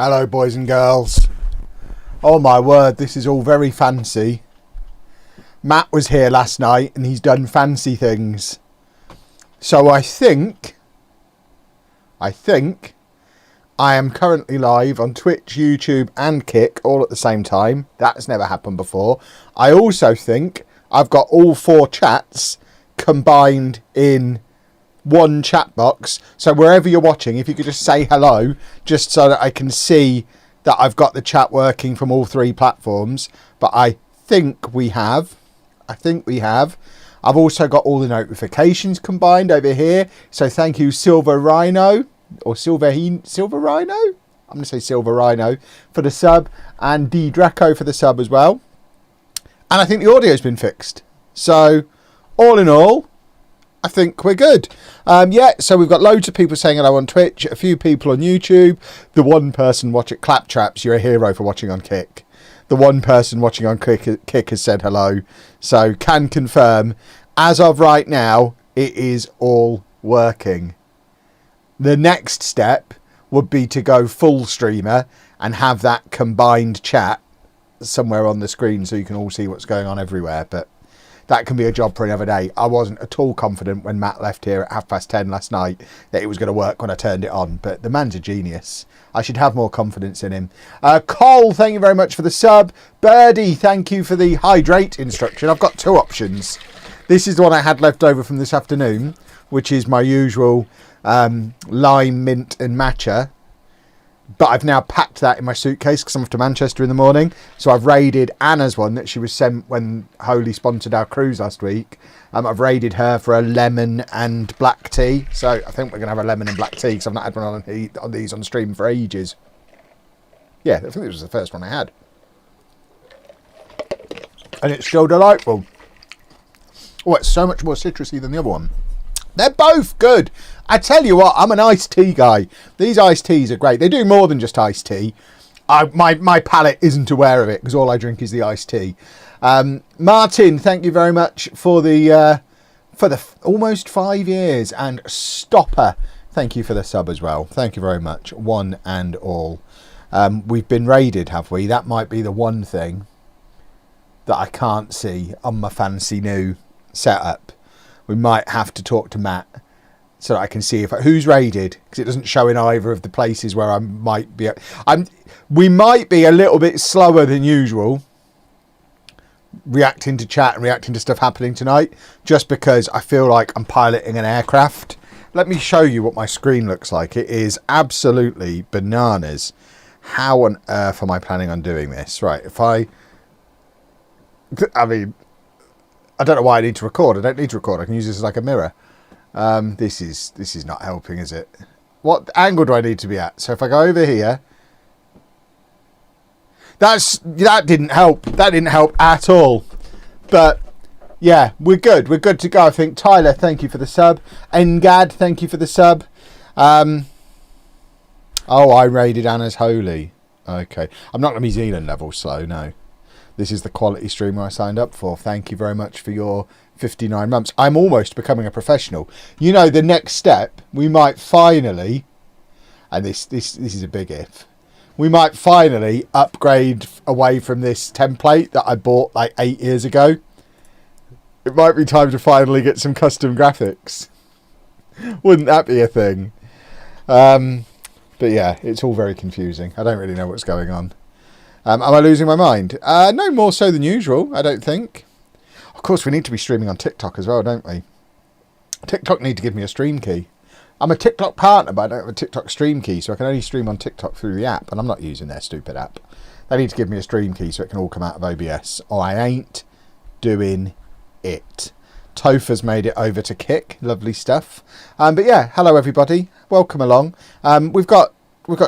Hello, boys and girls. Oh my word, this is all very fancy. Matt was here last night and he's done fancy things. So I think I am currently live on Twitch, YouTube and Kick all at the same time. That's never happened before. I also think I've got all 4 chats combined in one chat box. So wherever you're watching, if you could just say hello, just so that I can see that I've got the chat working from all 3 platforms. But I think we have. I've also got all the notifications combined over here. So thank you, Silver Rhino, or Silver Rhino? I'm going to say Silver Rhino for the sub, and D Draco for the sub as well. And I think the audio's been fixed. So all in all, I think we're good. So we've got loads of people saying hello on Twitch, a few people on YouTube. The one person watching Claptraps, you're a hero for watching on Kick. The one person watching on Kick has said hello. So can confirm, as of right now, it is all working. The next step would be to go full streamer and have that combined chat somewhere on the screen so you can all see what's going on everywhere. But that can be a job for another day. I wasn't at all confident when Matt left here at 10:30 last night that it was going to work when I turned it on. But the man's a genius. I should have more confidence in him. Cole, thank you very much for the sub. Birdie, thank you for the hydrate instruction. I've got 2 options. This is the one I had left over from this afternoon, which is my usual lime, mint and matcha. But I've now packed that in my suitcase because I'm off to Manchester in the morning. So I've raided Anna's one that she was sent when Holy sponsored our cruise last week. I've raided her for a lemon and black tea. So I think we're going to have a lemon and black tea because I've not had one on these on stream for ages. Yeah, I think this was the first one I had. And it's still delightful. Oh, it's so much more citrusy than the other one. They're both good. I tell you what, I'm an iced tea guy. These iced teas are great. They do more than just iced tea. My palate isn't aware of it because all I drink is the iced tea. Martin, thank you very much for the almost 5 years, and Stopper, thank you for the sub as well. Thank you very much, one and all. We've been raided, have we? That might be the one thing that I can't see on my fancy new setup. We might have to talk to Matt so that I can see who's raided, because it doesn't show in either of the places where I might be. We might be a little bit slower than usual reacting to chat and reacting to stuff happening tonight, just because I feel like I'm piloting an aircraft. Let me show you what my screen looks like. It is absolutely bananas. How on earth am I planning on doing this? Right, I don't know why I need to record. I don't need to record. I can use this as like a mirror. This is not helping, is it? What angle do I need to be at? So if I go over here, that didn't help. That didn't help at all. But yeah, we're good. We're good to go. I think Tyler, thank you for the sub. Engad, thank you for the sub. Oh, I raided Anna's Holy. Okay, I'm not going to be Zealand level slow. No. This is the quality streamer I signed up for. Thank you very much for your 59 months. I'm almost becoming a professional. You know, the next step, we might finally, and this is a big if, we might finally upgrade away from this template that I bought like 8 years ago. It might be time to finally get some custom graphics. Wouldn't that be a thing? But yeah, it's all very confusing. I don't really know what's going on. Am I losing my mind? No more so than usual, I don't think. Of course, we need to be streaming on TikTok as well, don't we? TikTok need to give me a stream key. I'm a TikTok partner, but I don't have a TikTok stream key, so I can only stream on TikTok through the app, and I'm not using their stupid app. They need to give me a stream key so it can all come out of OBS, or I ain't doing it. Topher's made it over to Kick. Lovely stuff. But yeah, hello everybody. Welcome along. We've got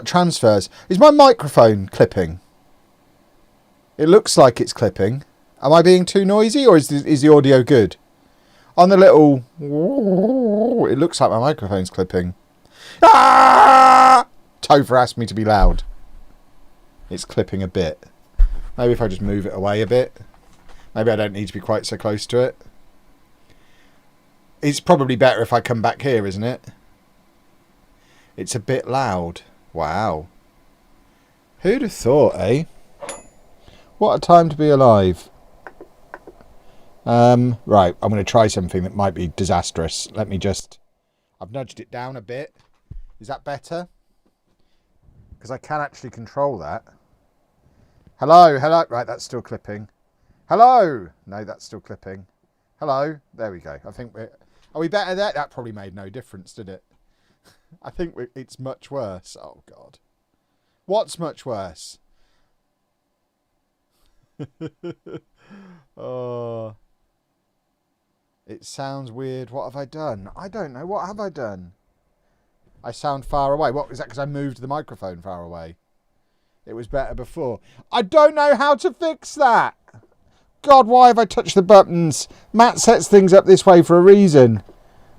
transfers. Is my microphone clipping? It looks like it's clipping. Am I being too noisy, or is the audio good? On the little... It looks like my microphone's clipping. Ah! Topher asked me to be loud. It's clipping a bit. Maybe if I just move it away a bit. Maybe I don't need to be quite so close to it. It's probably better if I come back here, isn't it? It's a bit loud. Wow. Who'd have thought, eh? What a time to be alive. Right, I'm going to try something that might be disastrous. Let me just... I've nudged it down a bit. Is that better? Because I can actually control that. Hello, hello. Right, that's still clipping. Hello. No, that's still clipping. Hello. There we go. I think we're... Are we better there? That probably made no difference, did it? I think it's much worse. Oh, God. What's much worse? Oh... It sounds weird. What have I done? I don't know. What have I done? I sound far away. What is that? Because I moved the microphone far away. It was better before. I don't know how to fix that. God, why have I touched the buttons? Matt sets things up this way for a reason.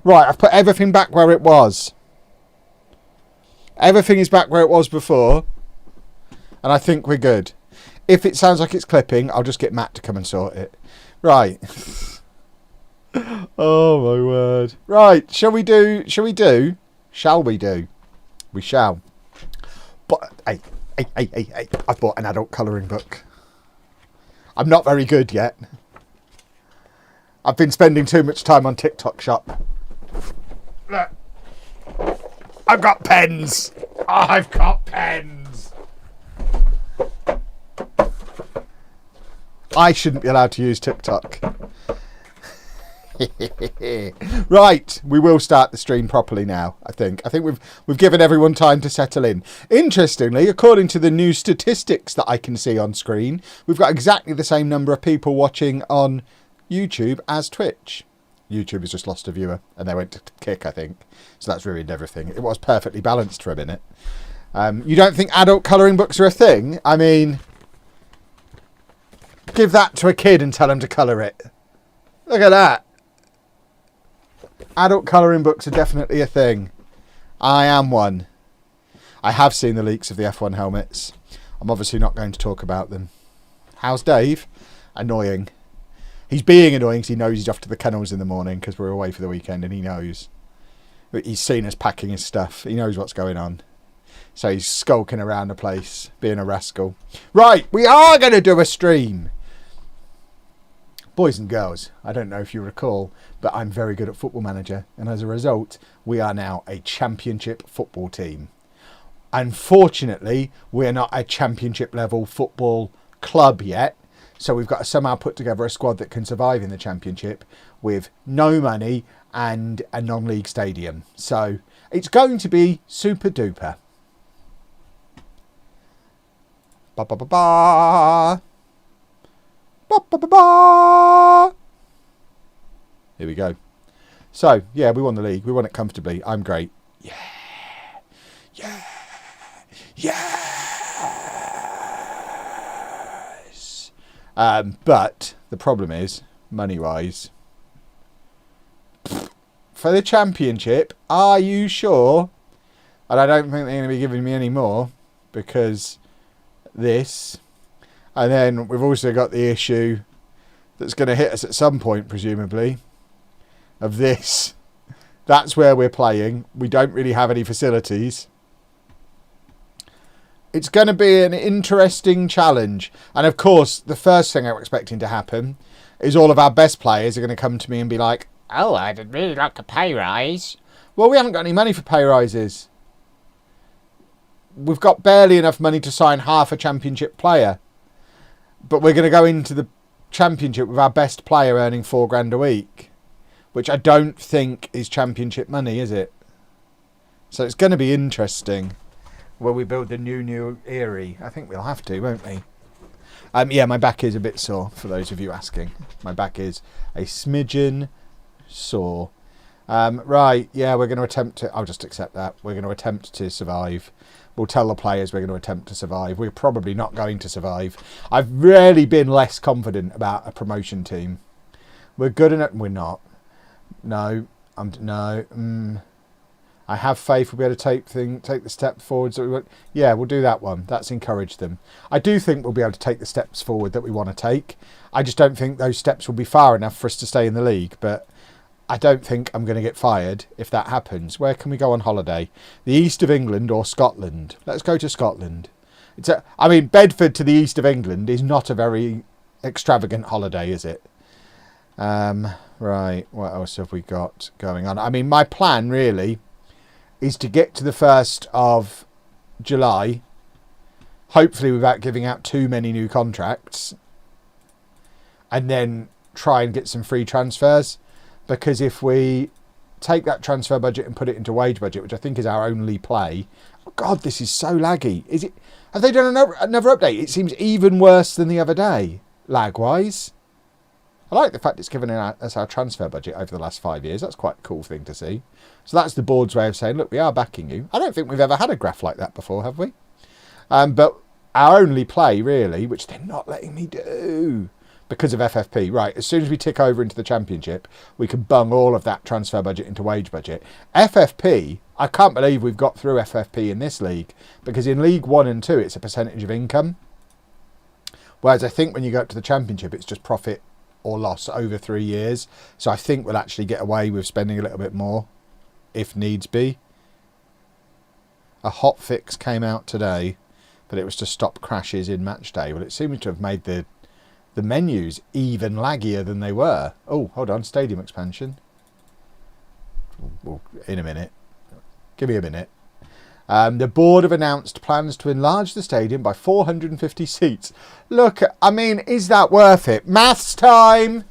Right, I've put everything back where it was. Everything is back where it was before. And I think we're good. If it sounds like it's clipping, I'll just get Matt to come and sort it. Right. Oh my word. Right, shall we do? Shall we do? We shall. But hey, I bought an adult colouring book. I'm not very good yet. I've been spending too much time on TikTok shop. Look. I've got pens. I've got pens. I shouldn't be allowed to use TikTok. Right, we will start the stream properly now. I think we've given everyone time to settle in. Interestingly, according to the new statistics that I can see on screen, we've got exactly the same number of people watching on YouTube as Twitch. YouTube has just lost a viewer and they went to kick, I think. So that's ruined everything. It was perfectly balanced for a minute. You don't think adult colouring books are a thing? I mean, give that to a kid and tell him to colour it. Look at that. Adult colouring books are definitely a thing. I am one. I have seen the leaks of the F1 helmets. I'm obviously not going to talk about them. How's Dave? Annoying. He's being annoying because he knows he's off to the kennels in the morning because we're away for the weekend and he knows. He's seen us packing his stuff. He knows what's going on. So he's skulking around the place, being a rascal. Right, we are going to do a stream. Boys and girls, I don't know if you recall, but I'm very good at Football Manager, and as a result, we are now a championship football team. Unfortunately, we're not a championship level football club yet, so we've got to somehow put together a squad that can survive in the championship with no money and a non-league stadium. So it's going to be super duper. Ba ba ba ba. Ba, ba, ba, ba. Here we go. So, yeah, we won the league. We won it comfortably. I'm great. Yeah. Yeah. Yes. But the problem is, money-wise, for the championship, are you sure? And I don't think they're going to be giving me any more because this... And then we've also got the issue that's going to hit us at some point, presumably, of this. That's where we're playing. We don't really have any facilities. It's going to be an interesting challenge. And of course, the first thing I'm expecting to happen is all of our best players are going to come to me and be like, oh, I'd really like a pay rise. Well, we haven't got any money for pay rises. We've got barely enough money to sign half a championship player. But we're going to go into the championship with our best player earning $4,000 a week, which I don't think is championship money, is it? So it's going to be interesting when we build the new Erie. I think we'll have to, won't we? Yeah, my back is a bit sore, for those of you asking. My back is a smidgen sore. Right, yeah, we're going to attempt to... I'll just accept that. We're going to attempt to survive. We'll tell the players we're going to attempt to survive. We're probably not going to survive. I've rarely been less confident about a promotion team. We're good enough. We're not. No. I have faith we'll be able to take the step forwards that we want. Yeah, we'll do that one. That's encouraged them. I do think we'll be able to take the steps forward that we want to take. I just don't think those steps will be far enough for us to stay in the league. But I don't think I'm going to get fired if that happens. Where can we go on holiday? The east of England or Scotland? Let's go to Scotland. I mean, Bedford to the east of England is not a very extravagant holiday, is it? Right, what else have we got going on? I mean, my plan really is to get to the 1st of July, hopefully without giving out too many new contracts, and then try and get some free transfers, because if we take that transfer budget and put it into wage budget, which I think is our only play. Oh God, this is so laggy. Is it? Have they done another update? It seems even worse than the other day, lag-wise. I like the fact it's given us our transfer budget over the last 5 years. That's quite a cool thing to see. So that's the board's way of saying, look, we are backing you. I don't think we've ever had a graph like that before, have we? But our only play, really, which they're not letting me do because of FFP. Right, as soon as we tick over into the Championship, we can bung all of that transfer budget into wage budget. FFP, I can't believe we've got through FFP in this league, because in League 1 and 2, it's a percentage of income. Whereas I think when you go up to the Championship, it's just profit or loss over 3 years. So I think we'll actually get away with spending a little bit more if needs be. A hot fix came out today, but it was to stop crashes in match day. Well, it seems to have made the menus even laggier than they were. Oh, hold on, stadium expansion. Well, in a minute. Give me a minute. The board have announced plans to enlarge the stadium by 450 seats. Look, I mean, is that worth it? Maths time!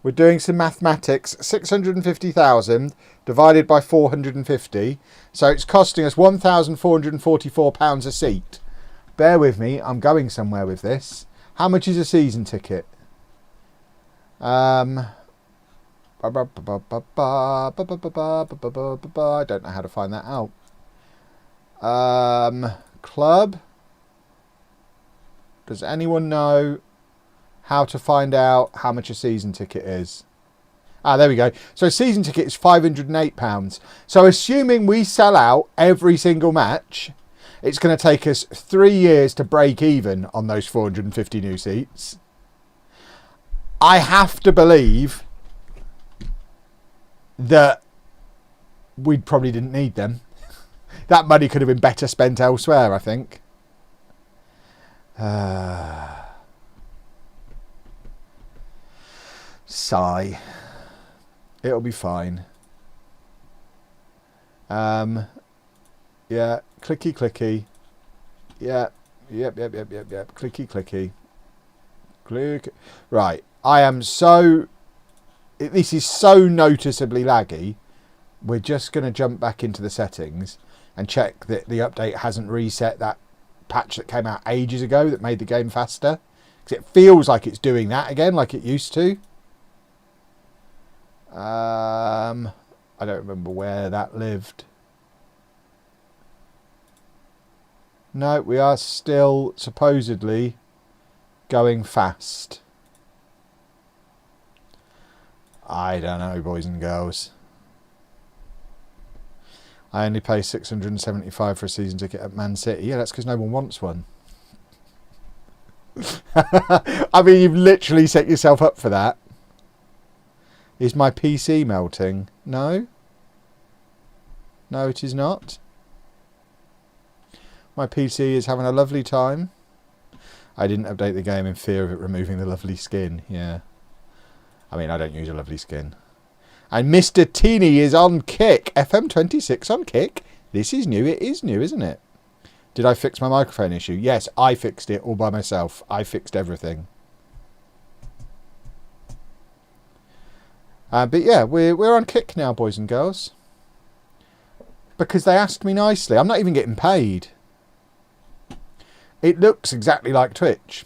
We're doing some mathematics. 650,000 divided by 450. So it's costing us £1,444 a seat. Bear with me, I'm going somewhere with this. How much is a season ticket? I don't know how to find that out. Club. Does anyone know how to find out how much a season ticket is? Ah, there we go. So a season ticket is £508. So assuming we sell out every single match, it's going to take us 3 years to break even on those 450 new seats. I have to believe that we probably didn't need them. That money could have been better spent elsewhere, I think. Sigh. It'll be fine. Yeah, clicky clicky. Yeah, yep. Clicky clicky. Click. Right, I am so... This is so noticeably laggy. We're just going to jump back into the settings and check that the update hasn't reset that patch that came out ages ago that made the game faster. Because it feels like it's doing that again, like it used to. I don't remember where that lived. No, we are still supposedly going fast. I don't know, boys and girls. I only pay $675 for a season ticket at Man City. Yeah, that's because no one wants one. I mean, you've literally set yourself up for that. Is my PC melting? No? No, it is not. My PC is having a lovely time. I didn't update the game in fear of it removing the lovely skin. Yeah. I mean, I don't use a lovely skin. And Mr. Teeny is on Kick. FM26 on Kick. This is new. It is new, isn't it? Did I fix my microphone issue? Yes, I fixed it all by myself. I fixed everything. But yeah, we're on Kick now, boys and girls. Because they asked me nicely. I'm not even getting paid. It looks exactly like Twitch.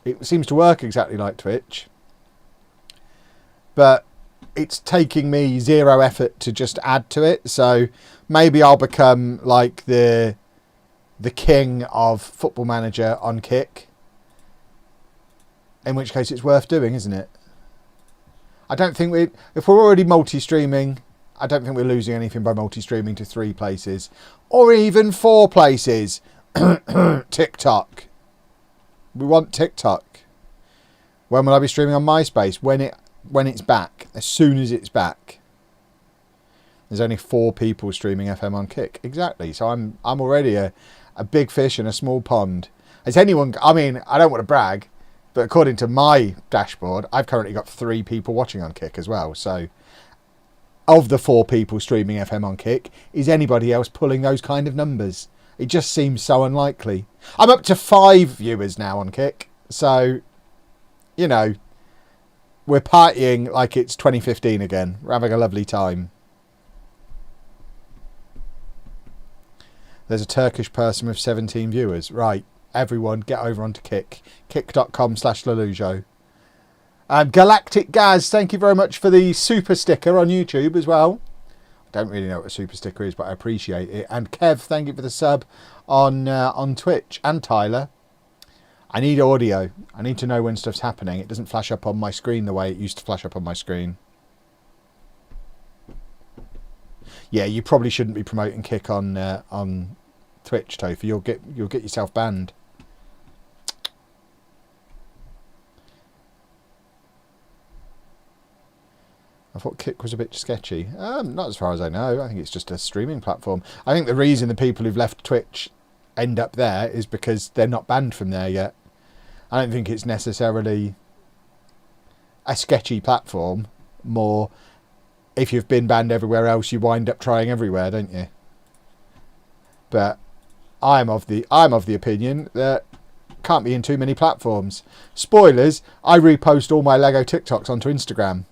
It seems to work exactly like Twitch. But it's taking me zero effort to just add to it. So maybe I'll become like the king of Football Manager on Kick. In which case it's worth doing, isn't it? I don't think if we're already multi-streaming, I don't think we're losing anything by multi-streaming to 3 places. Or even 4 places. TikTok. We want TikTok. When will I be streaming on MySpace? When it's back. As soon as it's back. There's only 4 people streaming FM on Kick. Exactly. So I'm already a a big fish in a small pond. Has anyone... I mean, I don't want to brag, but according to my dashboard, I've currently got 3 people watching on Kick as well. So, of the 4 people streaming FM on Kick, is anybody else pulling those kind of numbers? It just seems so unlikely. I'm up to 5 viewers now on Kick. So, you know, we're partying like it's 2015 again. We're having a lovely time. There's a Turkish person with 17 viewers. Right. Everyone, get over onto Kick. Kick.com/Lelujo. Galactic Gaz, thank you very much for the super sticker on YouTube as well. I don't really know what a super sticker is, but I appreciate it. And Kev, thank you for the sub on Twitch. And Tyler. I need audio. I need to know when stuff's happening. It doesn't flash up on my screen the way it used to flash up on my screen. Yeah, you probably shouldn't be promoting Kick on Twitch, Tofu. You'll get yourself banned. I thought Kick was a bit sketchy. Not as far as I know. I think it's just a streaming platform. I think the reason the people who've left Twitch end up there is because they're not banned from there yet. I don't think it's necessarily a sketchy platform. More, if you've been banned everywhere else, you wind up trying everywhere, don't you? But I'm of the opinion that can't be in too many platforms. Spoilers, I repost all my Lego TikToks onto Instagram.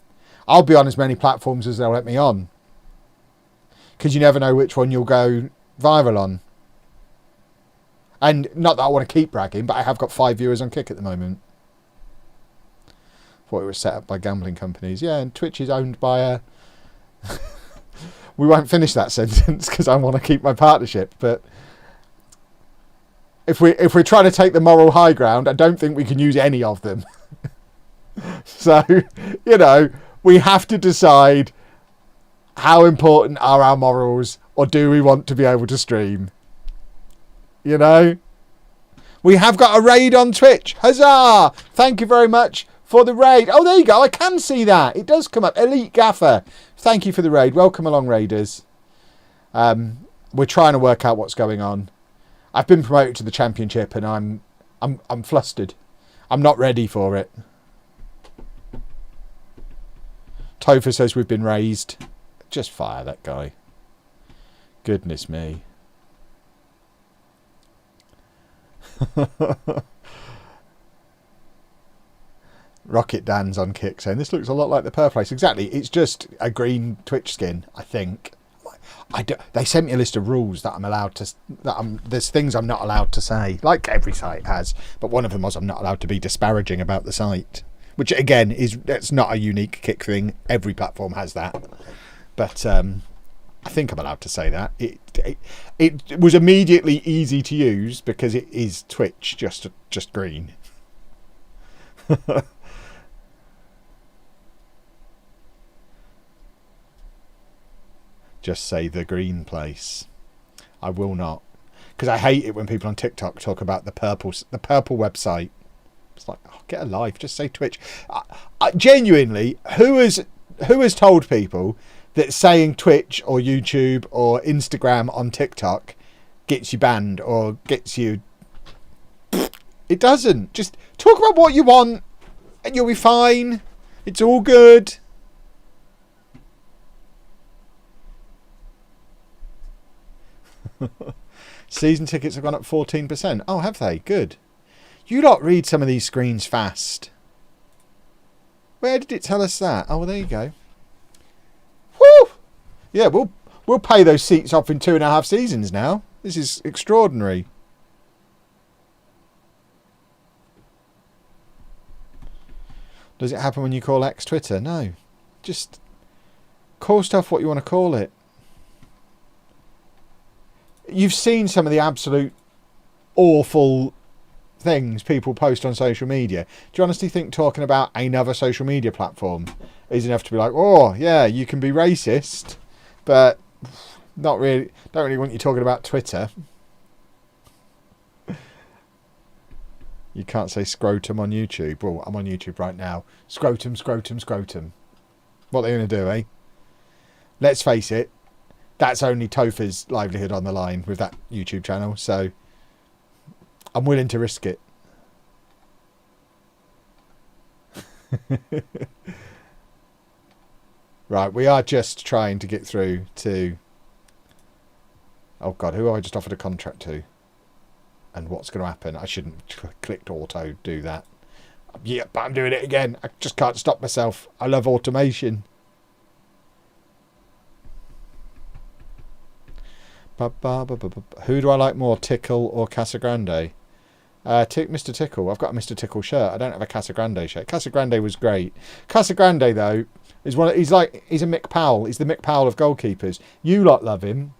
I'll be on as many platforms as they'll let me on. Because you never know which one you'll go viral on. And not that I want to keep bragging, but I have got 5 viewers on Kick at the moment. Thought it was set up by gambling companies. Yeah, and Twitch is owned by a... We won't finish that sentence because I want to keep my partnership. But if we're trying to take the moral high ground, I don't think we can use any of them. So, you know, we have to decide how important are our morals, or do we want to be able to stream? You know? We have got a raid on Twitch. Huzzah! Thank you very much for the raid. Oh, there you go. I can see that. It does come up. Elite Gaffer. Thank you for the raid. Welcome along, raiders. We're trying to work out what's going on. I've been promoted to the championship and I'm flustered. I'm not ready for it. Topher says we've been raised. Just fire that guy. Goodness me. Rocket Dan's on Kick saying this looks a lot like the Perth place. Exactly. It's just a green Twitch skin, I think. They sent me a list of rules that I'm allowed to... there's things I'm not allowed to say, like every site has. But one of them was I'm not allowed to be disparaging about the site. Which, again, that's not a unique Kick thing. Every platform has that. But I think I'm allowed to say that. It was immediately easy to use because it is Twitch, just green. Just say the green place. I will not. Because I hate it when people on TikTok talk about the purple website. It's like, oh, get a life. Just say Twitch. Genuinely, who has told people that saying Twitch or YouTube or Instagram on TikTok gets you banned or gets you... It doesn't. Just talk about what you want and you'll be fine. It's all good. Season tickets have gone up 14%. Oh, have they? Good. You lot read some of these screens fast. Where did it tell us that? Oh, well, there you go. Woo! Yeah, we'll pay those seats off in 2.5 seasons now. This is extraordinary. Does it happen when you call X Twitter? No. Just call stuff what you want to call it. You've seen some of the absolute awful things people post on social media. Do you honestly think talking about another social media platform is enough to be like, oh, yeah, you can be racist, but not really, don't really want you talking about Twitter. You can't say scrotum on YouTube. Well, I'm on YouTube right now. Scrotum, scrotum, scrotum. What are they going to do, eh? Let's face it, that's only Topher's livelihood on the line with that YouTube channel. So I'm willing to risk it. Right, we are just trying to get through to... Oh God, who have I just offered a contract to? And what's going to happen? I shouldn't clicked auto do that. Yeah, but I'm doing it again. I just can't stop myself. I love automation. Who do I like more, Tickle or Casagrande? Mr. Tickle. I've got a Mr. Tickle shirt. I don't have a Casagrande shirt. Casagrande was great. Casagrande though is he's a Mick Powell. He's the Mick Powell of goalkeepers. You lot love him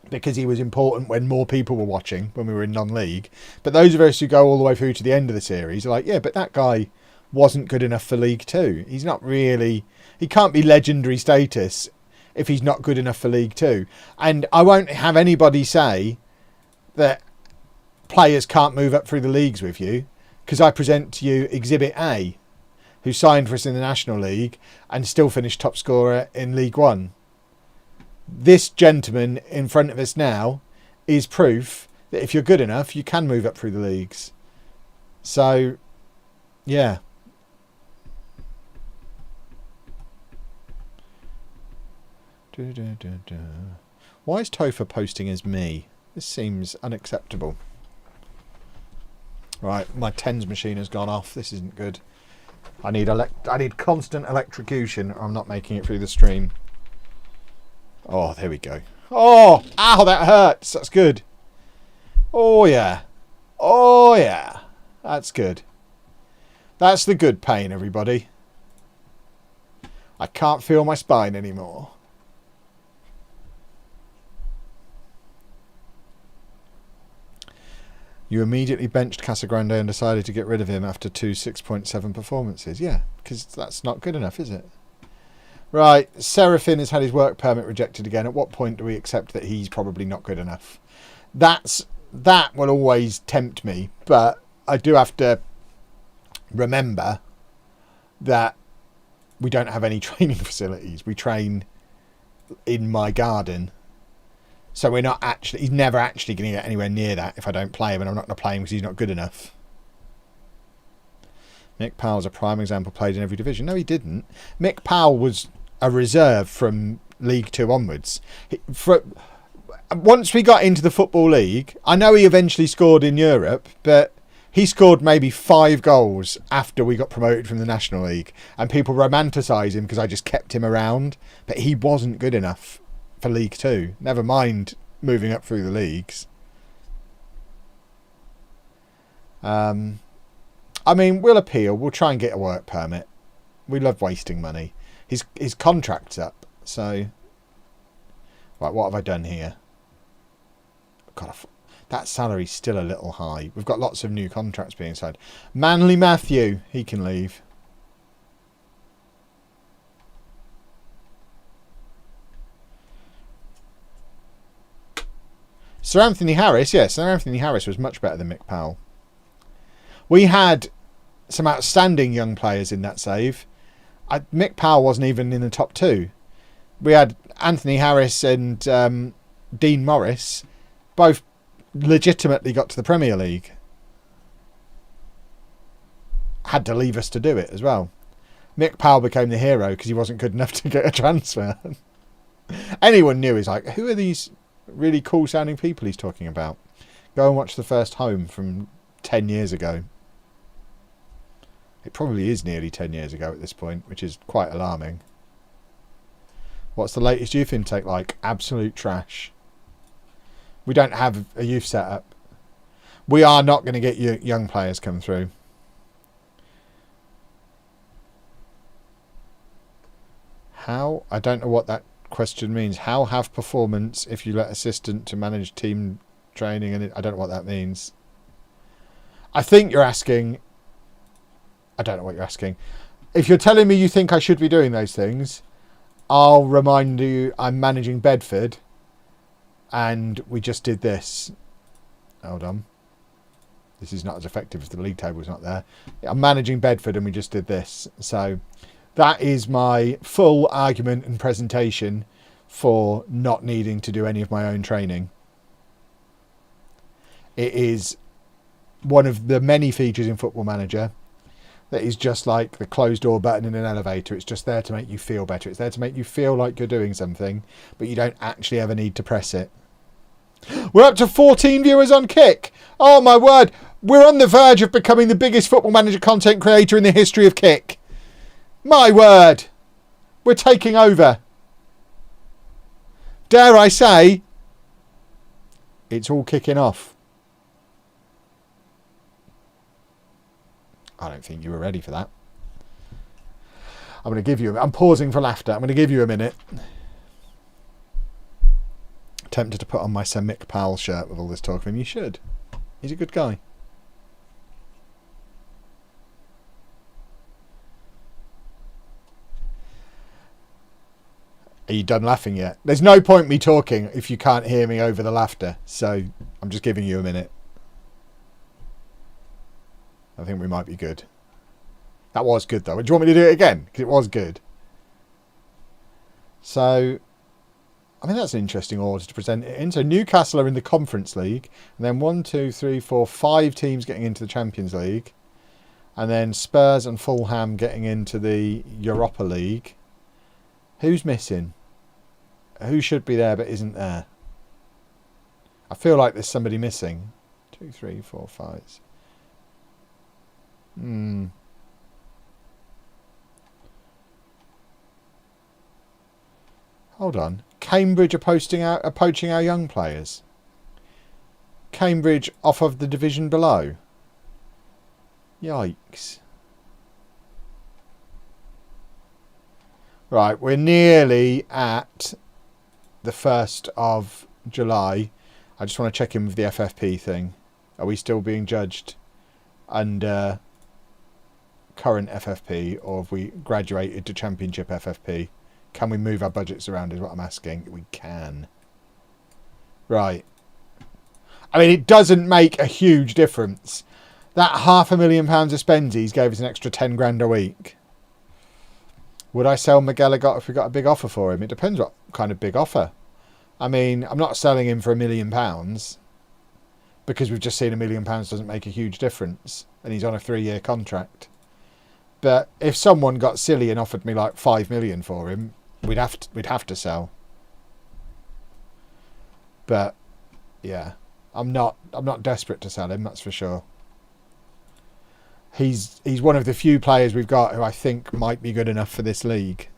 because he was important when more people were watching when we were in non-league. But those of us who go all the way through to the end of the series are like, yeah, but that guy wasn't good enough for League Two. He's not really. He can't be legendary status if he's not good enough for League Two. And I won't have anybody say that players can't move up through the leagues with you, because I present to you Exhibit A, who signed for us in the National League and still finished top scorer in League One. This gentleman in front of us now is proof that if you're good enough, you can move up through the leagues. So, yeah. Why is Topher posting as me? This seems unacceptable. Right, my tens machine has gone off. This isn't good. I need constant electrocution or I'm not making it through the stream. Oh, there we go. Oh, ow, that hurts. That's good. Oh, yeah. Oh, yeah. That's good. That's the good pain, everybody. I can't feel my spine anymore. You immediately benched Casagrande and decided to get rid of him after 2 6.7 performances. Yeah, because that's not good enough, is it? Right, Seraphin has had his work permit rejected again. At what point do we accept that he's probably not good enough? That will always tempt me, but I do have to remember that we don't have any training facilities. We train in my garden. So we're not actually, he's never actually going to get anywhere near that if I don't play him, and I'm not going to play him because he's not good enough. Mick Powell's a prime example, played in every division. No, he didn't. Mick Powell was a reserve from League Two onwards. Once we got into the Football League, I know he eventually scored in Europe, but he scored maybe 5 goals after we got promoted from the National League. And people romanticise him because I just kept him around. But he wasn't good enough for League Two. Never mind moving up through the leagues. I mean, we'll appeal. We'll try and get a work permit. We love wasting money. His contract's up, so... Right, what have I done here? God, that salary's still a little high. We've got lots of new contracts being signed. Manly Matthew, he can leave. Sir Anthony Harris, yes, Sir Anthony Harris was much better than Mick Powell. We had some outstanding young players in that save. Mick Powell wasn't even in the top 2. We had Anthony Harris and Dean Morris, both legitimately got to the Premier League. Had to leave us to do it as well. Mick Powell became the hero because he wasn't good enough to get a transfer. Anyone knew, he's like, who are these really cool sounding people he's talking about? Go and watch The First Home from 10 years ago. It probably is nearly 10 years ago at this point, which is quite alarming. What's the latest youth intake like? Absolute trash. We don't have a youth setup. We are not going to get young players come through. How? I don't know what that question means. How have performance if you let assistant to manage team training? And I don't know what that means. I think you're asking... I don't know what you're asking. If you're telling me you think I should be doing those things, I'll remind you I'm managing Bedford and we just did this. Hold on. This is not as effective if the league table's not there. I'm managing Bedford and we just did this. So that is my full argument and presentation for not needing to do any of my own training. It is one of the many features in Football Manager that is just like the closed door button in an elevator. It's just there to make you feel better. It's there to make you feel like you're doing something, but you don't actually ever need to press it. We're up to 14 viewers on Kick. Oh my word. We're on the verge of becoming the biggest Football Manager content creator in the history of Kick. My word. We're taking over. Dare I say, it's all kicking off. I don't think you were ready for that. I'm pausing for laughter. I'm going to give you a minute. Tempted to put on my Sir Mick Powell shirt with all this talk of him. You should. He's a good guy. Are you done laughing yet? There's no point me talking if you can't hear me over the laughter. So I'm just giving you a minute. I think we might be good. That was good though. Do you want me to do it again? Because it was good. So, I mean, that's an interesting order to present it in. So Newcastle are in the Conference League. And then 1, 2, 3, 4, 5 teams getting into the Champions League. And then Spurs and Fulham getting into the Europa League. Who's missing? Who should be there but isn't there? I feel like there's somebody missing. 2, 3, 4, 5. Hold on. Cambridge are poaching our young players. Cambridge off of the division below. Yikes. Right, we're nearly at the 1st of July. I just want to check in with the FFP thing. Are we still being judged under current FFP, or have we graduated to Championship FFP? Can we move our budgets around is what I'm asking. We can. Right. I mean, it doesn't make a huge difference. That £500,000 of spendies gave us an extra 10 grand a week. Would I sell McGallagher if we got a big offer for him? It depends what kind of big offer. I mean, I'm not selling him for £1 million because we've just seen £1 million doesn't make a huge difference and he's on a 3-year contract. But if someone got silly and offered me like 5 million for him, we'd have to sell. But yeah, I'm not desperate to sell him, that's for sure. He's one of the few players we've got who I think might be good enough for this league.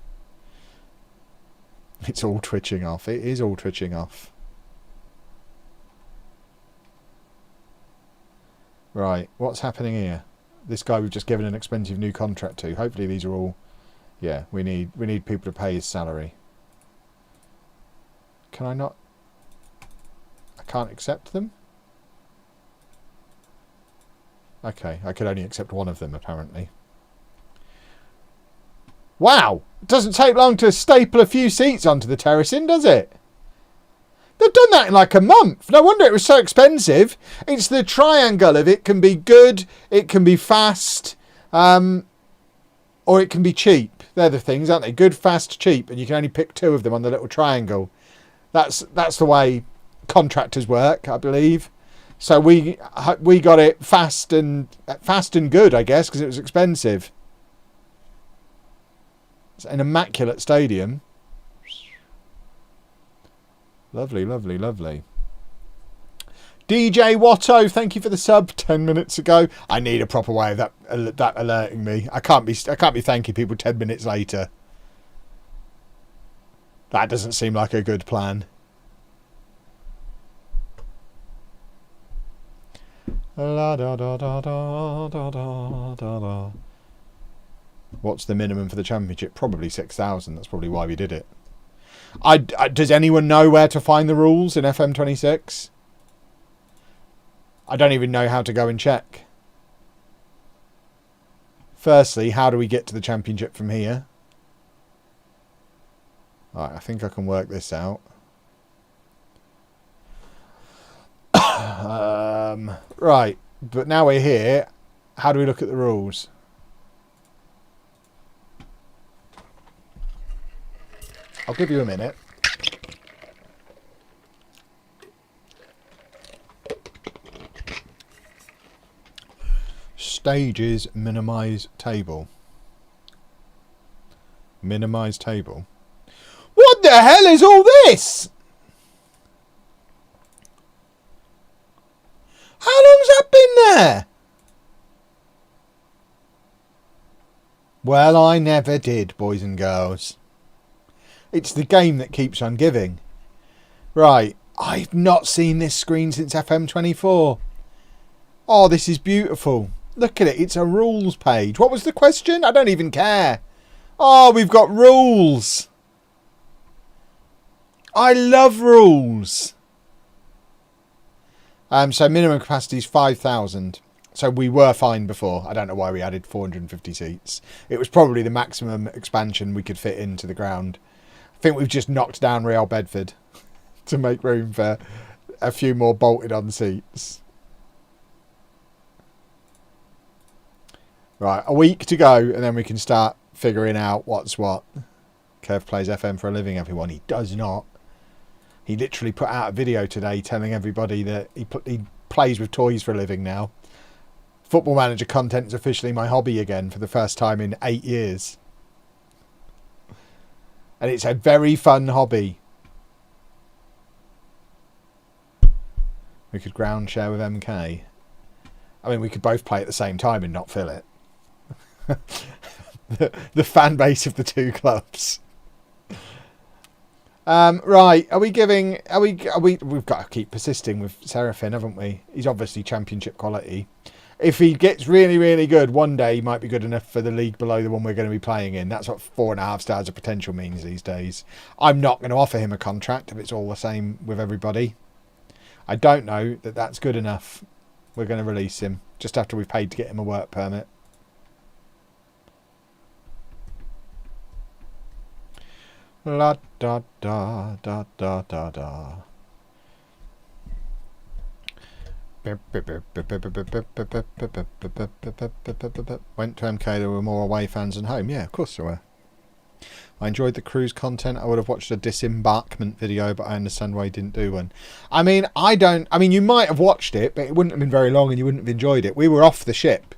It's all twitching off. It is all twitching off. Right, what's happening here? This guy we've just given an expensive new contract to. Hopefully these are all... Yeah, we need people to pay his salary. Can I not... I can't accept them? Okay, I could only accept one of them, apparently. Wow! It doesn't take long to staple a few seats onto the terracing, does it? They've done that in like a month. No wonder it was so expensive. It's the triangle of it can be good, it can be fast, or it can be cheap. They're the things, aren't they? Good, fast, cheap, and you can only pick 2 of them on the little triangle. That's the way contractors work, I believe. So we got it fast and good, I guess, because it was expensive. It's an immaculate stadium. Lovely, lovely, lovely. DJ Watto, thank you for the sub 10 minutes ago. I need a proper way of that alerting me. I can't be thanking people 10 minutes later. That doesn't seem like a good plan. La da da da da da da da. What's the minimum for the championship? Probably 6,000. That's probably why we did it. Does anyone know where to find the rules in FM26? I don't even know how to go and check. Firstly, how do we get to the championship from here? Alright, I think I can work this out. Right, but now we're here. How do we look at the rules? I'll give you a minute. Stages, minimise table. Minimise table. What the hell is all this? How long's that been there? Well, I never did, boys and girls. It's the game that keeps on giving. Right, I've not seen this screen since FM24. Oh, this is beautiful. Look at it, it's a rules page. What was the question? I don't even care. Oh, we've got rules. I love rules. So minimum capacity is 5,000. So we were fine before. I don't know why we added 450 seats. It was probably the maximum expansion we could fit into the ground. I think we've just knocked down Real Bedford to make room for a few more bolted on seats. Right, a week to go and then we can start figuring out what's what. Kev plays FM for a living, everyone. He does not. He literally put out a video today telling everybody that he plays with toys for a living now. Football Manager content is officially my hobby again for the first time in 8 years. And it's a very fun hobby. We could ground share with MK. I mean, we could both play at the same time and not fill it. the fan base of the two clubs. Right, we've got to keep persisting with Seraphin, haven't we? He's obviously championship quality. If he gets really, really good, one day he might be good enough for the league below the one we're going to be playing in. That's what 4.5 stars of potential means these days. I'm not going to offer him a contract if it's all the same with everybody. I don't know that that's good enough. We're going to release him just after we've paid to get him a work permit. La da da da da da da. Went to MK, there were more away fans than home. Yeah, of course there were. I enjoyed the cruise content. I would have watched a disembarkment video, but I understand why you didn't do one. I mean, you might have watched it, but it wouldn't have been very long and you wouldn't have enjoyed it. We were off the ship.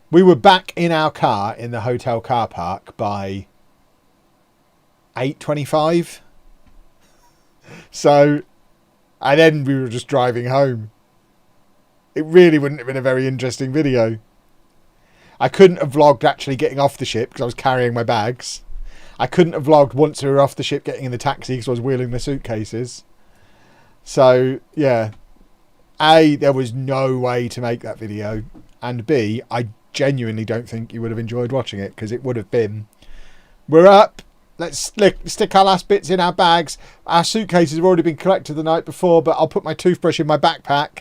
We were back in our car in the hotel car park by 8:25. So, and then we were just driving home. It really wouldn't have been a very interesting video. I couldn't have vlogged actually getting off the ship because I was carrying my bags. I couldn't have vlogged once we were off the ship getting in the taxi because I was wheeling the suitcases. So, yeah. A, there was no way to make that video. And B, I genuinely don't think you would have enjoyed watching it because it would have been, we're up. Let's stick our last bits in our bags. Our suitcases have already been collected the night before, but I'll put my toothbrush in my backpack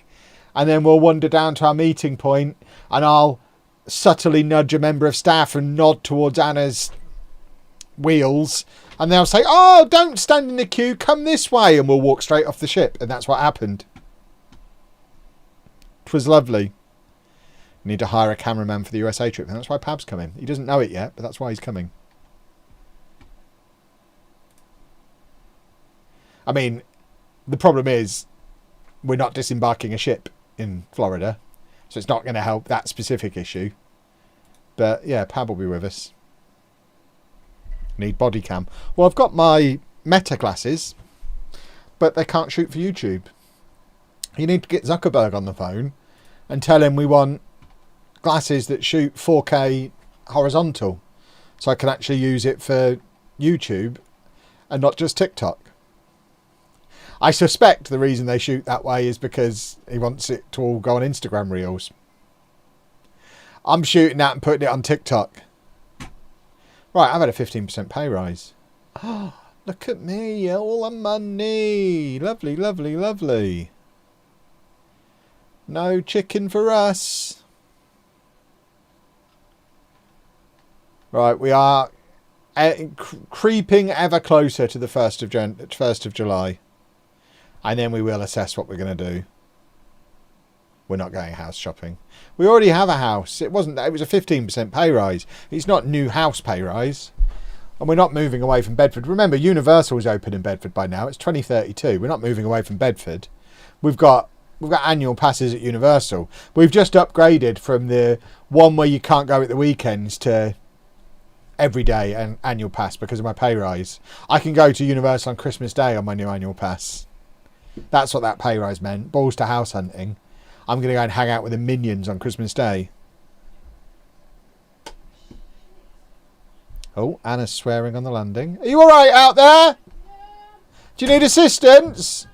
and then we'll wander down to our meeting point and I'll subtly nudge a member of staff and nod towards Anna's wheels and they'll say, oh, don't stand in the queue, come this way, and we'll walk straight off the ship. And that's what happened. It was lovely. We need to hire a cameraman for the USA trip, and that's why Pab's coming. He doesn't know it yet, but that's why he's coming. I mean, the problem is we're not disembarking a ship in Florida, so it's not going to help that specific issue. But yeah, Pab will be with us. Need body cam. Well, I've got my Meta glasses, but they can't shoot for YouTube. You need to get Zuckerberg on the phone and tell him we want glasses that shoot 4K horizontal, so I can actually use it for YouTube and not just TikTok. I suspect the reason they shoot that way is because he wants it to all go on Instagram Reels. I'm shooting that and putting it on TikTok. Right, I've had a 15% pay rise. Oh, look at me, all the money. Lovely, lovely, lovely. No chicken for us. Right, we are creeping ever closer to the 1st of July. And then we will assess what we're going to do. We're not going house shopping. We already have a house. It was a 15% pay rise. It's not new house pay rise. And we're not moving away from Bedford. Remember, Universal is open in Bedford by now. It's 2032. We're not moving away from Bedford. We've got We've got annual passes at Universal. We've just upgraded from the one where you can't go at the weekends to every day an annual pass because of my pay rise. I can go to Universal on Christmas Day on my new annual pass. That's what that pay rise meant. Balls to house hunting. I'm going to go and hang out with the minions on Christmas Day. Oh, Anna's swearing on the landing. Are you alright out there? Do you need assistance?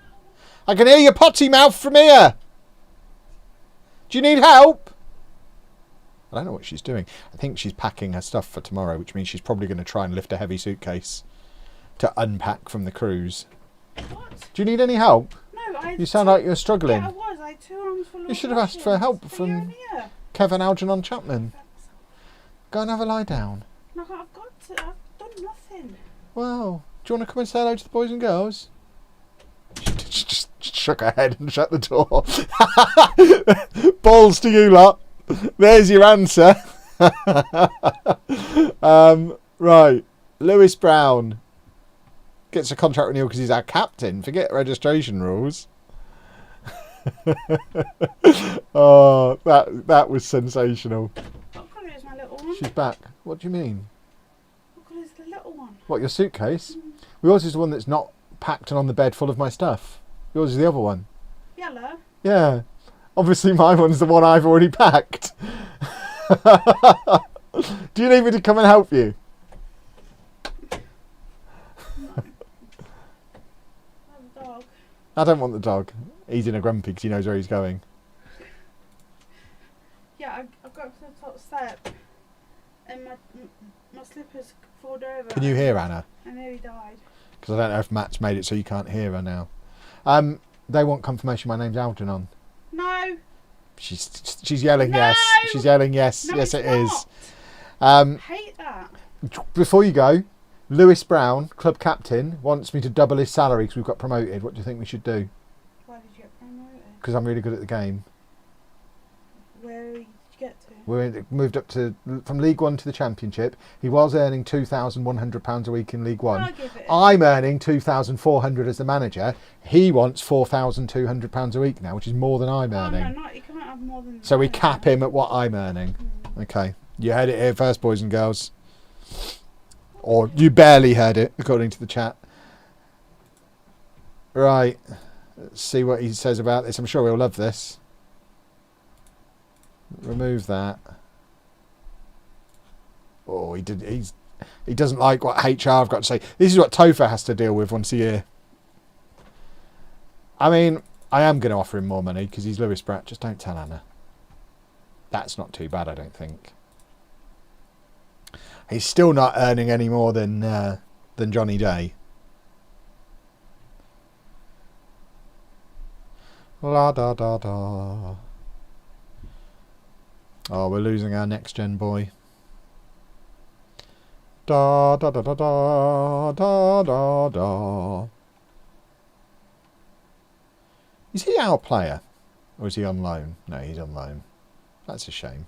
I can hear your potty mouth from here. Do you need help? I don't know what she's doing. I think she's packing her stuff for tomorrow, which means she's probably going to try and lift a heavy suitcase to unpack from the cruise. What? Do you need any help? No, You sound like you're struggling. Yeah, I was. I had 2 arms full of You should have asked for help from Kevin Algernon Chapman. Go and have a lie down. No, I've got to. I've done nothing. Well, do you want to come and say hello to the boys and girls? She just shook her head and shut the door. Balls to you lot. There's your answer. Right. Lewis Brown gets a contract renewal because he's our captain. Forget registration rules. Oh, that was sensational. What colour is my little one? She's back. What do you mean? What colour is the little one? What, your suitcase? Yours is the one that's not packed and on the bed full of my stuff. Yours is the other one. Yellow? Yeah. Obviously my one's the one I've already packed. Do you need me to come and help you? Dog. I don't want the dog. He's in a grumpy because he knows where he's going. Yeah, I got to the top step and my slippers fallen over. Can you hear Anna? I nearly died. Because I don't know if Matt's made it so you can't hear her now. They want confirmation my name's Algernon. No. She's yelling No! yes. She's yelling yes. No, yes, it's it is. I hate that. Before you go, Lewis Brown, club captain, wants me to double his salary because we've got promoted. What do you think we should do? Why did you get promoted? Because I'm really good at the game. Where did you get to? Moved up from League One to the Championship. He was earning £2,100 a week in League One. I'll give it. I'm earning £2,400 as the manager. He wants £4,200 a week now, which is more than I'm earning. No, you can't have more than. So we cap him at what I'm earning. Okay, you heard it here first, boys and girls. Or you barely heard it, according to the chat. Right, let's see what he says about this. I'm sure he'll love this. Remove that. Oh, he doesn't like what HR have got to say. This is what Topher has to deal with once a year. I mean, I am going to offer him more money because he's Lewis Bratt. Just don't tell Anna. That's not too bad, I don't think. He's still not earning any more than Johnny Day. La da da da. Oh, we're losing our next gen boy. Da da da da da da da da. Is he our player? Or is he on loan? No, he's on loan. That's a shame.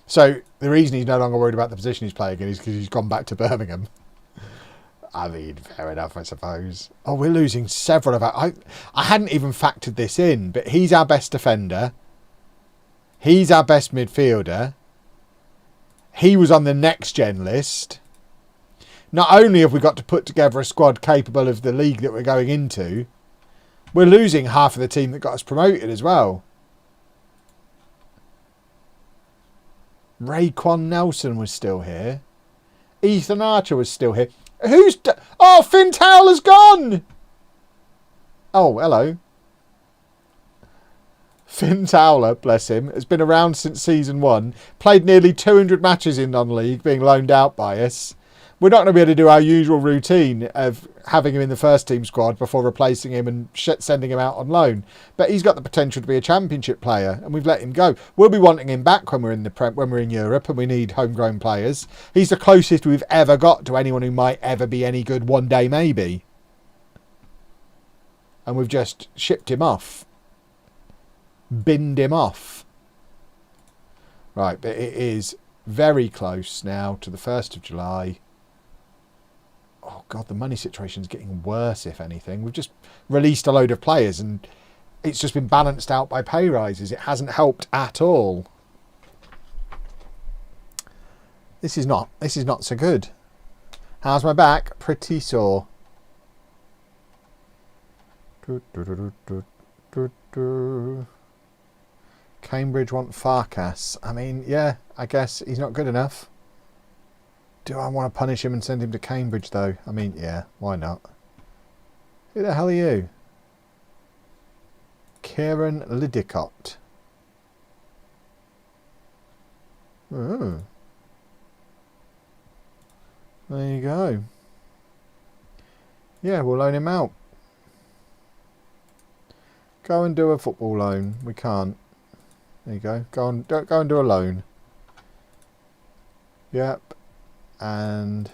So, the reason he's no longer worried about the position he's playing in is because he's gone back to Birmingham. I mean, fair enough, I suppose. Oh, we're losing several of our... I hadn't even factored this in, but he's our best defender. He's our best midfielder. He was on the next gen list. Not only have we got to put together a squad capable of the league that we're going into, we're losing half of the team that got us promoted as well. Raekwon Nelson was still here. Ethan Archer was still here. Oh, Finn Towler's gone! Oh, hello. Finn Towler, bless him, has been around since season 1. Played nearly 200 matches in non-league, being loaned out by us. We're not going to be able to do our usual routine of having him in the first team squad before replacing him and sending him out on loan. But he's got the potential to be a championship player, and we've let him go. We'll be wanting him back when we're in Europe, and we need homegrown players. He's the closest we've ever got to anyone who might ever be any good one day, maybe. And we've just shipped him off. Binned him off. Right, but it is very close now to the 1st of July. Oh, God, the money situation's getting worse, if anything. We've just released a load of players and it's just been balanced out by pay rises. It hasn't helped at all. This is not so good. How's my back? Pretty sore. Cambridge want Farkas. I mean, yeah, I guess he's not good enough. Do I want to punish him and send him to Cambridge, though? I mean, yeah, why not? Who the hell are you? Kieran Lidicott. Oh. There you go. Yeah, we'll loan him out. Go and do a football loan. We can't. There you go. Go and do a loan. Yep. And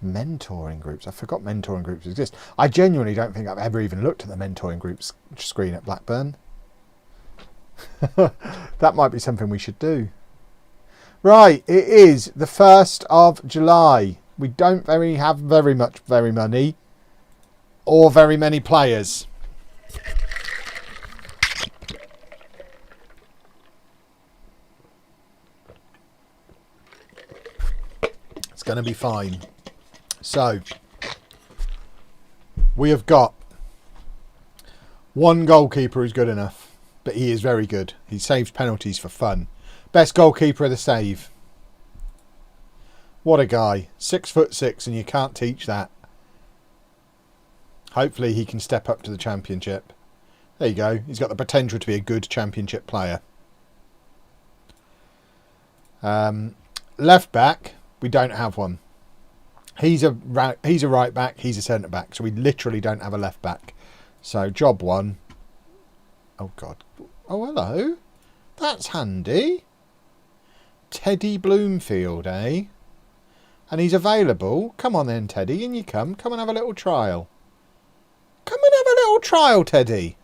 mentoring groups. I forgot mentoring groups exist. I genuinely don't think I've ever even looked at the mentoring groups screen at Blackburn. That might be something we should do. Right, it is the 1st of July. We don't have very money or very many players. It's going to be fine. So, we have got one goalkeeper who's good enough, but he is very good. He saves penalties for fun. Best goalkeeper of the save. What a guy. 6'6", and you can't teach that. Hopefully he can step up to the Championship. There you go. He's got the potential to be a good Championship player. Left back, we don't have one. He's a right back, he's a centre back, so we literally don't have a left back. So job one. Oh God. Oh, hello. That's handy. Teddy Bloomfield, eh? And he's available. Come on then, Teddy, in you come. Come and have a little trial. Come and have a little trial, Teddy.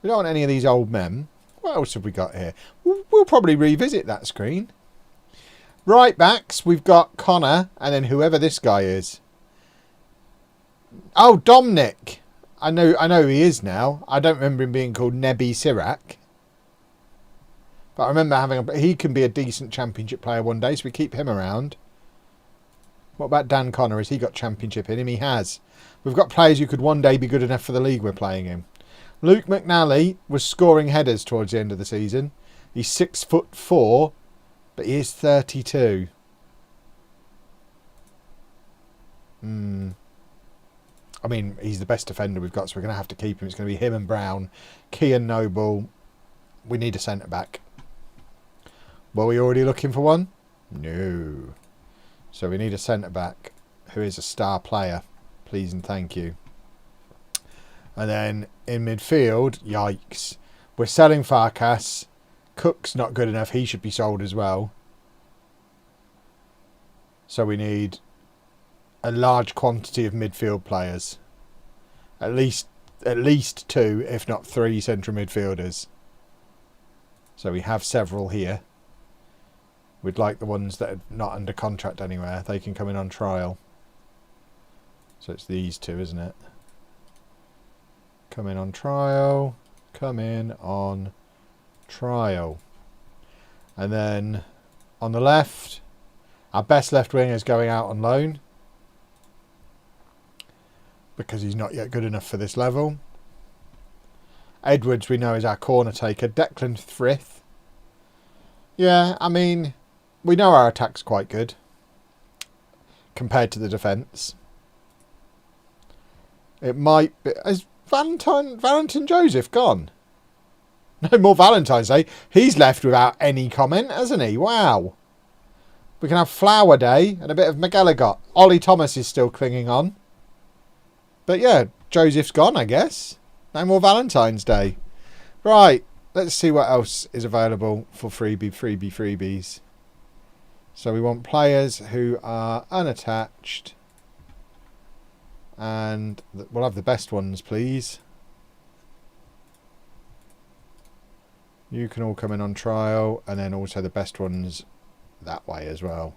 We don't want any of these old men. What else have we got here? We'll probably revisit that screen. Right backs, we've got Connor and then whoever this guy is. Oh, Dominic. I know who he is now. I don't remember him being called Nebi Sirac. But I remember he can be a decent Championship player one day, so we keep him around. What about Dan Connor? Has he got Championship in him? He has. We've got players who could one day be good enough for the league we're playing in. Luke McNally was scoring headers towards the end of the season. He's 6'4", but he is 32. I mean, he's the best defender we've got, so we're going to have to keep him. It's going to be him and Brown. Kean Noble. We need a centre-back. Were we already looking for one? No. So we need a centre-back who is a star player. Please and thank you. And then in midfield, yikes. We're selling Farkas. Cook's not good enough. He should be sold as well. So we need a large quantity of midfield players. At least 2, if not 3 central midfielders. So we have several here. We'd like the ones that are not under contract anywhere. They can come in on trial. So it's these 2, isn't it? Come in on trial. Come in on trial. And then on the left, our best left winger is going out on loan. Because he's not yet good enough for this level. Edwards, we know, is our corner taker. Declan Frith. Yeah, I mean, we know our attack's quite good. Compared to the defence. It might be... Has Valentine Joseph gone? No more Valentine's Day. He's left without any comment, hasn't he? Wow. We can have Flower Day and a bit of McGilligot. Ollie Thomas is still clinging on. But yeah, Joseph's gone, I guess. No more Valentine's Day. Right, let's see what else is available for freebies. So we want players who are unattached. And we'll have the best ones, please. You can all come in on trial. And then also the best ones that way as well.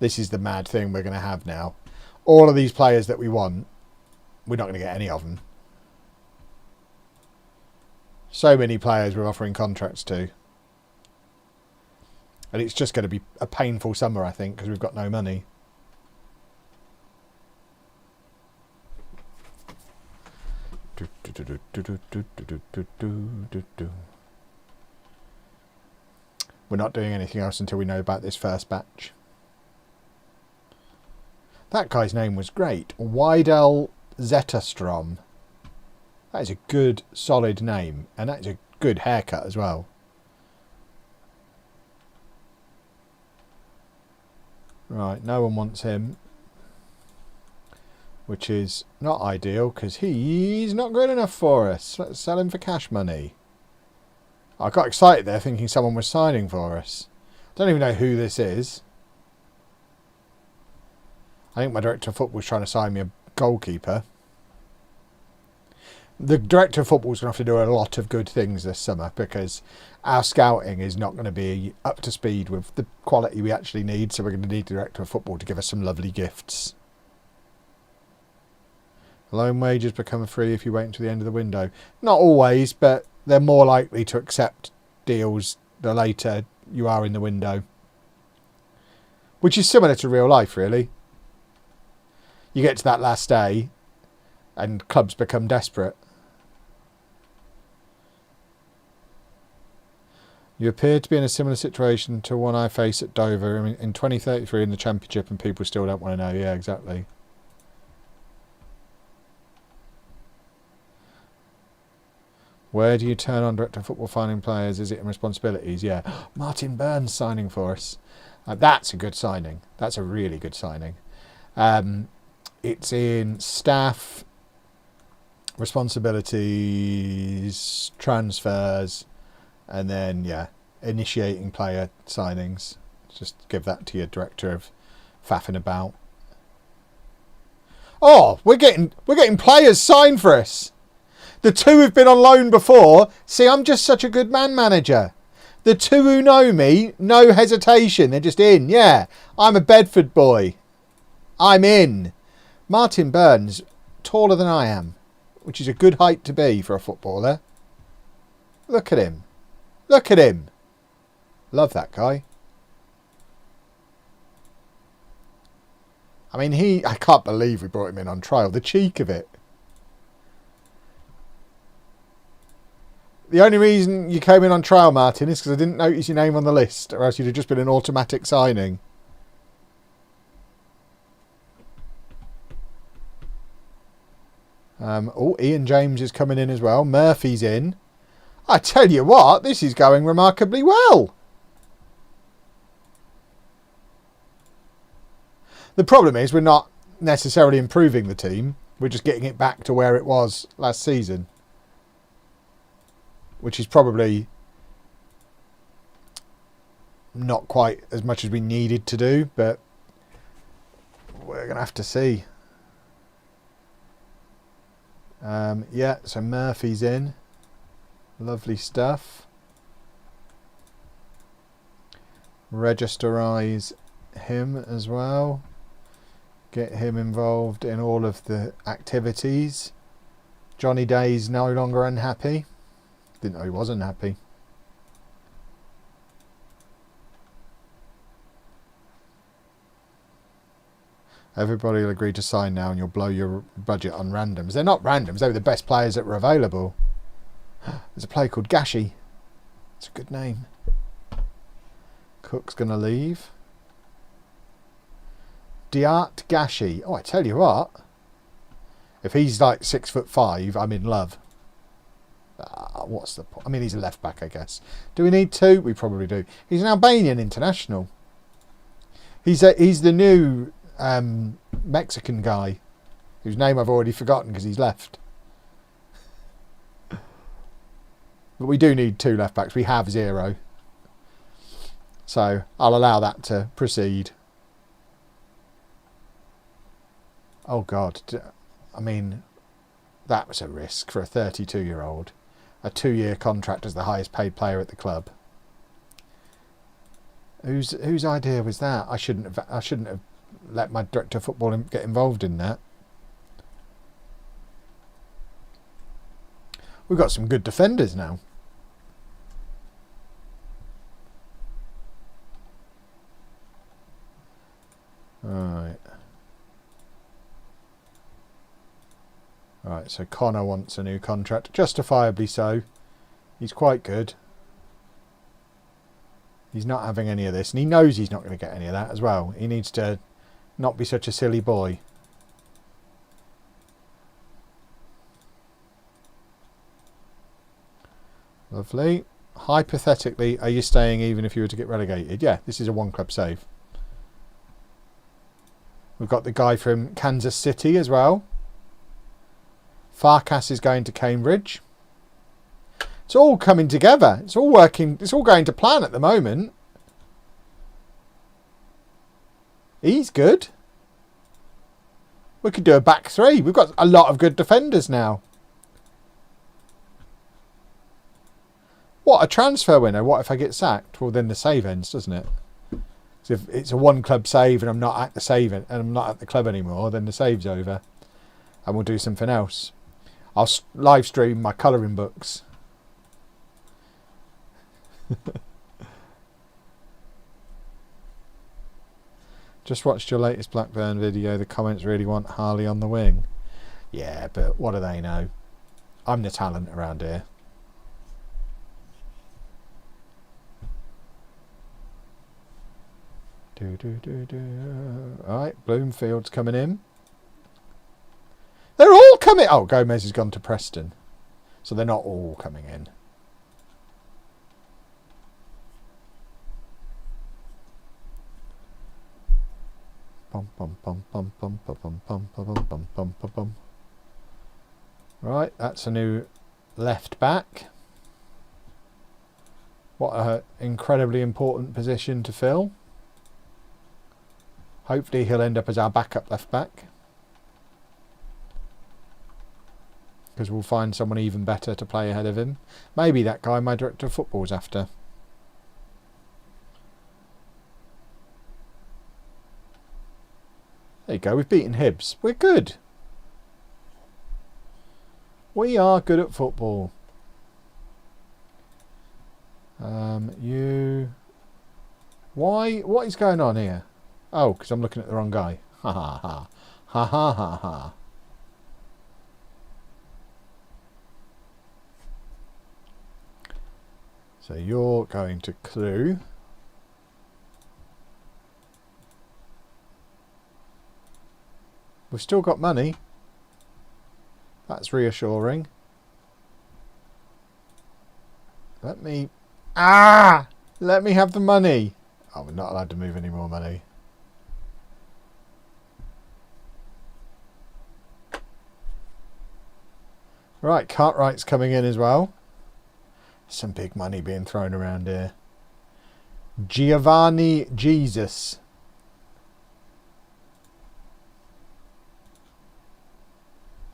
This is the mad thing we're going to have now. All of these players that we want, we're not going to get any of them. So many players we're offering contracts to. And it's just going to be a painful summer, I think, because we've got no money. We're not doing anything else until we know about this first batch. That guy's name was great. Wydell Zetterstrom. That is a good, solid name. And that is a good haircut as well. Right, no one wants him. Which is not ideal, because he's not good enough for us. Let's sell him for cash money. I got excited there, thinking someone was signing for us. Don't even know who this is. I think my director of football is trying to sign me a goalkeeper. The director of football is going to have to do a lot of good things this summer, because our scouting is not going to be up to speed with the quality we actually need. So we're going to need the director of football to give us some lovely gifts. Loan wages become free if you wait until the end of the window. Not always, but they're more likely to accept deals the later you are in the window. Which is similar to real life, really. You get to that last day and clubs become desperate. You appear to be in a similar situation to one I face at Dover in 2033 in the Championship, and people still don't want to know. Yeah, exactly. Where do you turn on director of football finding players? Is it in responsibilities? Yeah. Martin Burns signing for us. That's a good signing. That's a really good signing. It's in staff, responsibilities, transfers, and then, yeah, initiating player signings. Just give that to your director of faffing about. Oh, we're getting players signed for us. The two who've been on loan before. See, I'm just such a good man manager. The two who know me, no hesitation. They're just in. Yeah, I'm a Bedford boy. I'm in. Martin Burns, taller than I am, which is a good height to be for a footballer. Look at him. Look at him. Love that guy. I mean, I can't believe we brought him in on trial. The cheek of it. The only reason you came in on trial, Martin, is because I didn't notice your name on the list, or else you'd have just been an automatic signing. Ian James is coming in as well. Murphy's in. I tell you what, this is going remarkably well. The problem is we're not necessarily improving the team. We're just getting it back to where it was last season. Which is probably not quite as much as we needed to do, but we're going to have to see. Yeah, so Murphy's in. Lovely stuff. Registerise him as well. Get him involved in all of the activities. Johnny Day's no longer unhappy. Didn't know he was unhappy. Everybody will agree to sign now and you'll blow your budget on randoms. They're not randoms, they were the best players that were available. There's a player called Gashi. It's a good name. Cook's going to leave. Diart Gashi. Oh, I tell you what. If he's like 6'5", I'm in love. What's the point? I mean, he's a left back, I guess. Do we need two? We probably do. He's an Albanian international. He's the new Mexican guy whose name I've already forgotten because he's left. But we do need two left backs. We have 0. So I'll allow that to proceed. Oh God. I mean, that was a risk for a 32-year-old. A 2-year contract as the highest paid player at the club. Whose idea was that? I shouldn't have let my director of football get involved in that. We've got some good defenders now. Right. Right, so Connor wants a new contract. Justifiably so. He's quite good. He's not having any of this. And he knows he's not going to get any of that as well. He needs to not be such a silly boy. Lovely. Hypothetically, are you staying even if you were to get relegated? Yeah, this is a one club save. We've got the guy from Kansas City as well. Farkas is going to Cambridge. It's all coming together. It's all working. It's all going to plan at the moment. He's good. We could do a back three. We've got a lot of good defenders now. What a transfer winner. What if I get sacked? Well, then the save ends, doesn't it? So if it's a one club save and I'm not at the save and I'm not at the club anymore, then the save's over. And we'll do something else. I'll live stream my colouring books. Just watched your latest Blackburn video. The comments really want Harley on the wing. Yeah, but what do they know? I'm the talent around here. Alright, Bloomfield's coming in. They're all coming. Oh, Gomez has gone to Preston. So they're not all coming in. Right, that's a new left back. What an incredibly important position to fill. Hopefully he'll end up as our backup left back. Because we'll find someone even better to play ahead of him. Maybe that guy my director of football's after. There you go, we've beaten Hibs. We're good. We are good at football. What is going on here? Oh, because I'm looking at the wrong guy. Ha ha ha. Ha ha ha ha. So you're going to Clue. We've still got money. That's reassuring. Let me have the money. Oh, we're not allowed to move any more money. Right, Cartwright's coming in as well. Some big money being thrown around here. Giovanni Jesus.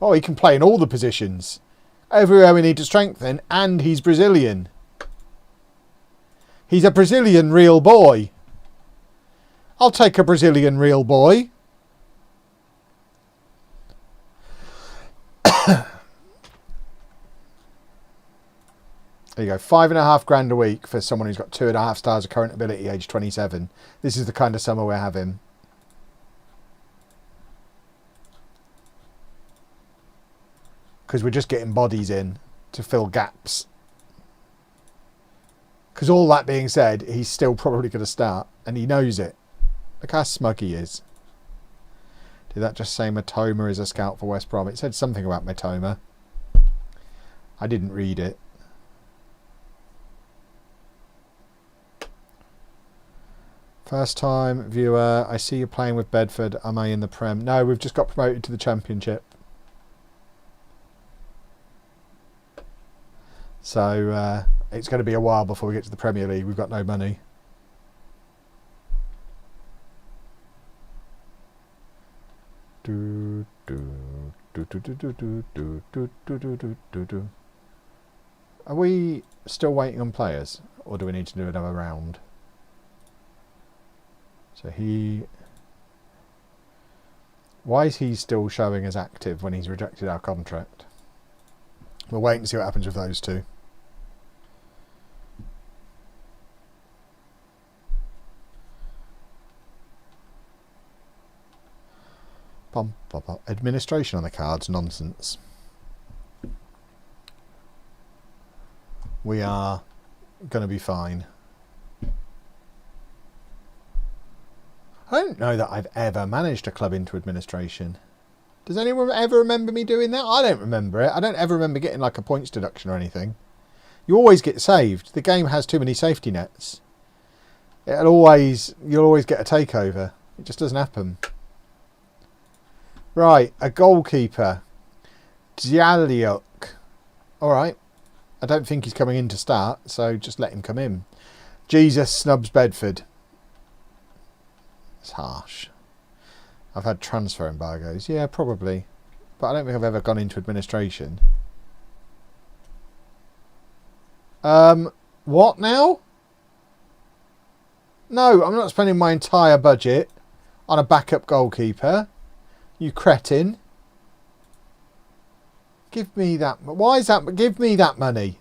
Oh, he can play in all the positions. Everywhere we need to strengthen, and he's Brazilian. He's a Brazilian real boy. I'll take a Brazilian real boy. There you go, £5.5 a week for someone who's got 2.5 stars of current ability, age 27. This is the kind of summer we're having. Because we're just getting bodies in to fill gaps. Because all that being said, he's still probably going to start. And he knows it. Look how smug he is. Did that just say Matoma is a scout for West Brom? It said something about Matoma. I didn't read it. First time viewer, I see you playing with Bedford. Am I in the Prem? No, we've just got promoted to the Championship. So it's going to be a while before we get to the Premier League. We've got no money. Are we still waiting on players? Or do we need to do another round? So he... Why is he still showing as active when he's rejected our contract? We'll wait and see what happens with those two. Bum, bum, bum. Administration on the cards, nonsense. We are going to be fine. I don't know that I've ever managed a club into administration. Does anyone ever remember me doing that? I don't remember it. I don't ever remember getting like a points deduction or anything. You always get saved. The game has too many safety nets. You'll always get a takeover. It just doesn't happen. Right, a goalkeeper. Dialiuk. Alright. I don't think he's coming in to start, so just let him come in. Jesus snubs Bedford. It's harsh. I've had transfer embargoes. Yeah, probably. But I don't think I've ever gone into administration. What now? No, I'm not spending my entire budget on a backup goalkeeper. You cretin. Give me that. Why is that? Give me that money.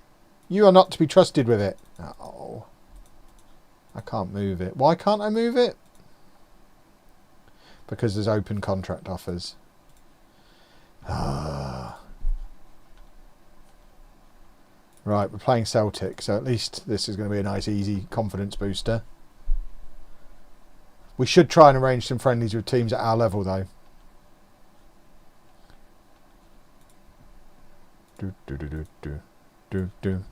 You are not to be trusted with it. Oh. I can't move it. Why can't I move it? Because there's open contract offers. Right, we're playing Celtic, so at least this is going to be a nice, easy confidence booster. We should try and arrange some friendlies with teams at our level, though. Do.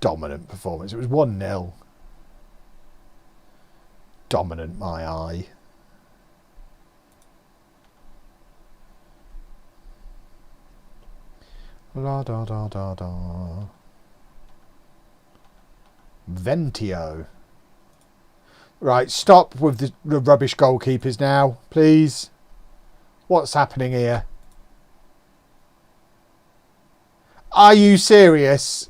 Dominant performance. It was 1-0. Dominant, my eye. La da da da da. Ventio. Right, stop with the rubbish goalkeepers now, please. What's happening here? Are you serious?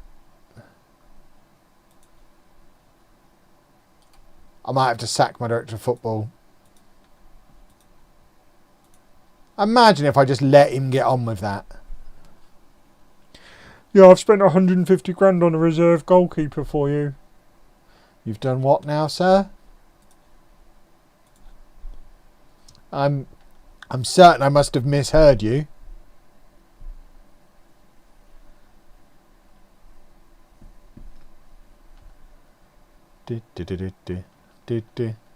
I might have to sack my director of football. Imagine if I just let him get on with that. Yeah, I've spent 150 grand on a reserve goalkeeper for you. You've done what now, sir? I'm certain I must have misheard you.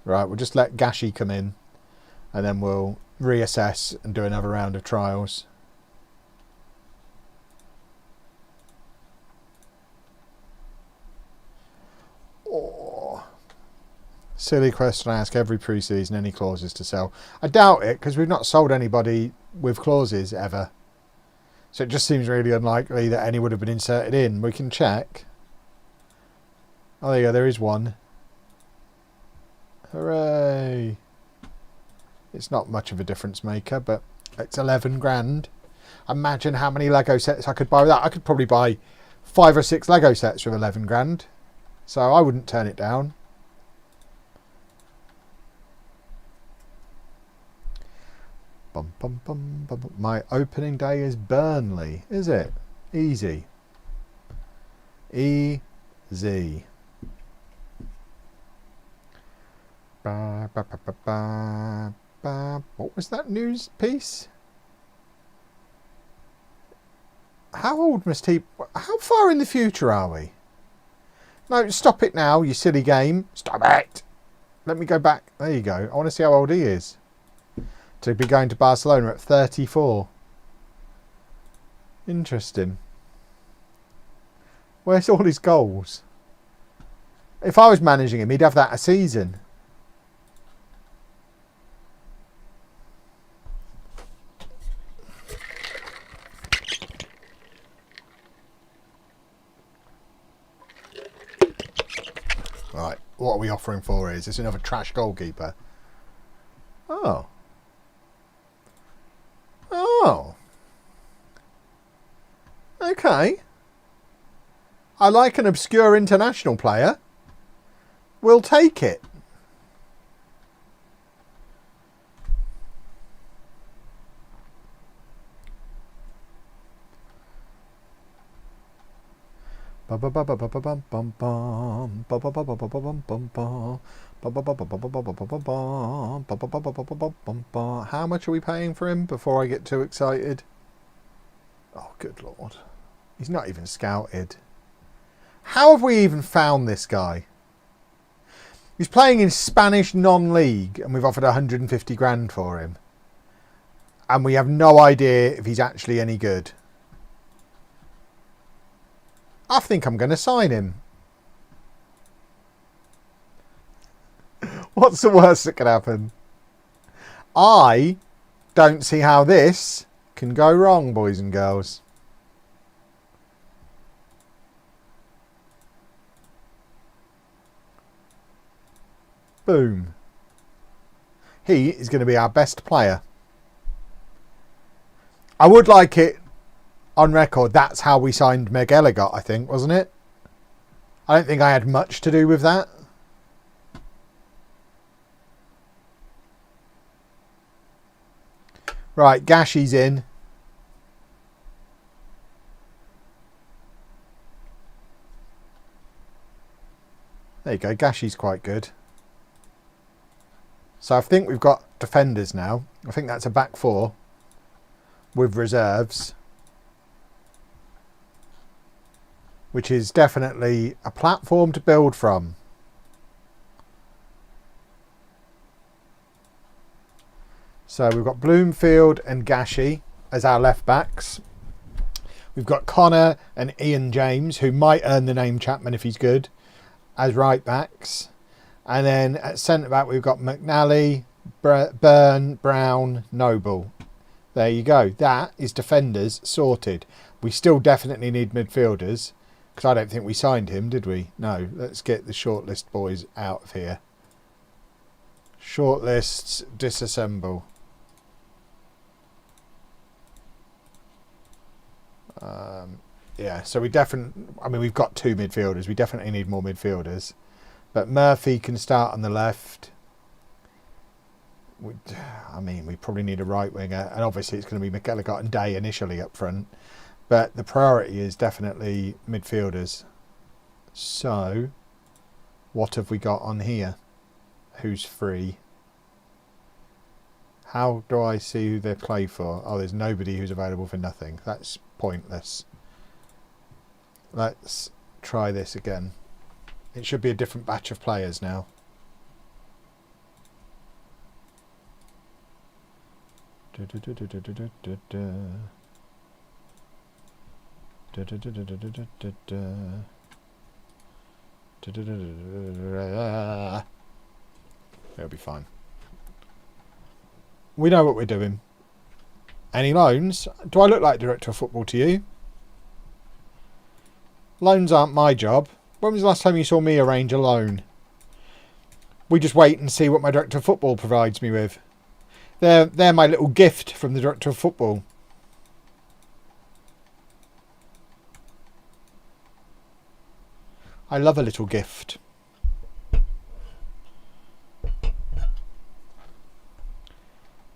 Right, we'll just let Gashi come in and then we'll reassess and do another round of trials. Oh. Silly question I ask every pre-season, any clauses to sell? I doubt it, because we've not sold anybody with clauses ever. So it just seems really unlikely that any would have been inserted in. We can check. Oh, there you go, there is one. Hooray! It's not much of a difference maker, but it's 11 grand. Imagine how many Lego sets I could buy with that. I could probably buy 5 or 6 Lego sets with 11 grand. So I wouldn't turn it down. Bum, bum, bum, bum, bum. My opening day is Burnley, is it? Easy. Easy. Ba, ba, ba, ba, ba, ba. What was that news piece? How old must he... How far in the future are we? No, stop it now, you silly game. Stop it! Let me go back. There you go. I want to see how old he is. To be going to Barcelona at 34. Interesting. Where's all his goals? If I was managing him, he'd have that a season. Right, what are we offering for? Is this another trash goalkeeper? Oh. Oh. Okay. I like an obscure international player. We'll take it. How much are we paying for him before I get too excited? Oh, good lord. He's not even scouted. How have we even found this guy? He's playing in Spanish non-league and we've offered 150 grand for him. And we have no idea if he's actually any good. I think I'm going to sign him. What's the worst that could happen? I don't see how this can go wrong, boys and girls. Boom. He is going to be our best player. I would like it on record. That's how we signed Meg Elligot, I think, wasn't it? I don't think I had much to do with that. Right, Gashy's in. There you go, Gashy's quite good. So I think we've got defenders now. I think that's a back four with reserves, which is definitely a platform to build from. So we've got Bloomfield and Gashy as our left backs. We've got Connor and Ian James, who might earn the name Chapman if he's good, as right backs. And then at centre back we've got McNally, Byrne, Brown, Noble. There you go. That is defenders sorted. We still definitely need midfielders, because I don't think we signed him, did we? No. Let's get the shortlist boys out of here. Shortlists, disassemble. Yeah, so we definitely... I mean, we've got two midfielders. We definitely need more midfielders. But Murphy can start on the left. We probably need a right winger. And obviously it's going to be McElligott and Day initially up front. But the priority is definitely midfielders. So, what have we got on here? Who's free? How do I see who they play for? Oh, there's nobody who's available for nothing. That's pointless. Let's try this again. It should be a different batch of players now. It'll be fine. We know what we're doing. Any loans? Do I look like director of football to you? Loans aren't my job. When was the last time you saw me arrange a loan? We just wait and see what my director of football provides me with. They're my little gift from the director of football. I love a little gift.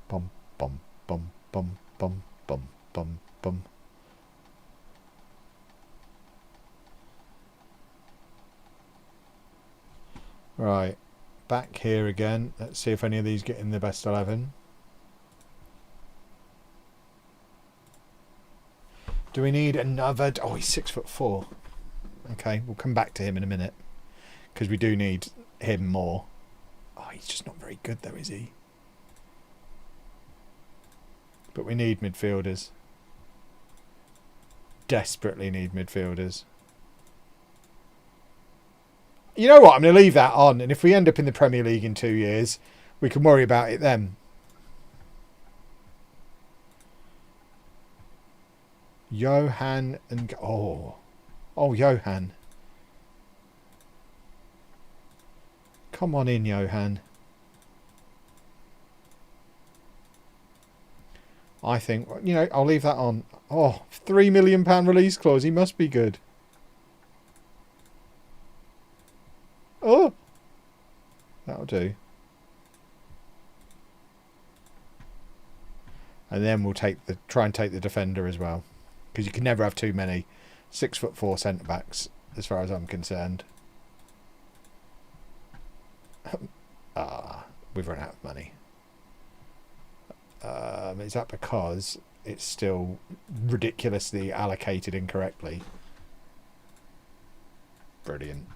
Bum bum bum bum bum bum bum bum. Right, back here again. Let's see if any of these get in the best 11. Do we need another? Oh, he's 6'4". Okay, we'll come back to him in a minute because we do need him more. Oh, he's just not very good though, is he? But we need midfielders. Desperately need midfielders. You know what? I'm going to leave that on, and if we end up in the Premier League in 2 years, we can worry about it then. Johan and... Oh, Johan. Come on in, Johan. I think, you know, I'll leave that on. Oh, £3 million release clause. He must be good. Oh, that'll do. And then we'll try and take the defender as well, because you can never have too many 6'4" centre backs, as far as I'm concerned. We've run out of money. Is that because it's still ridiculously allocated incorrectly? Brilliant.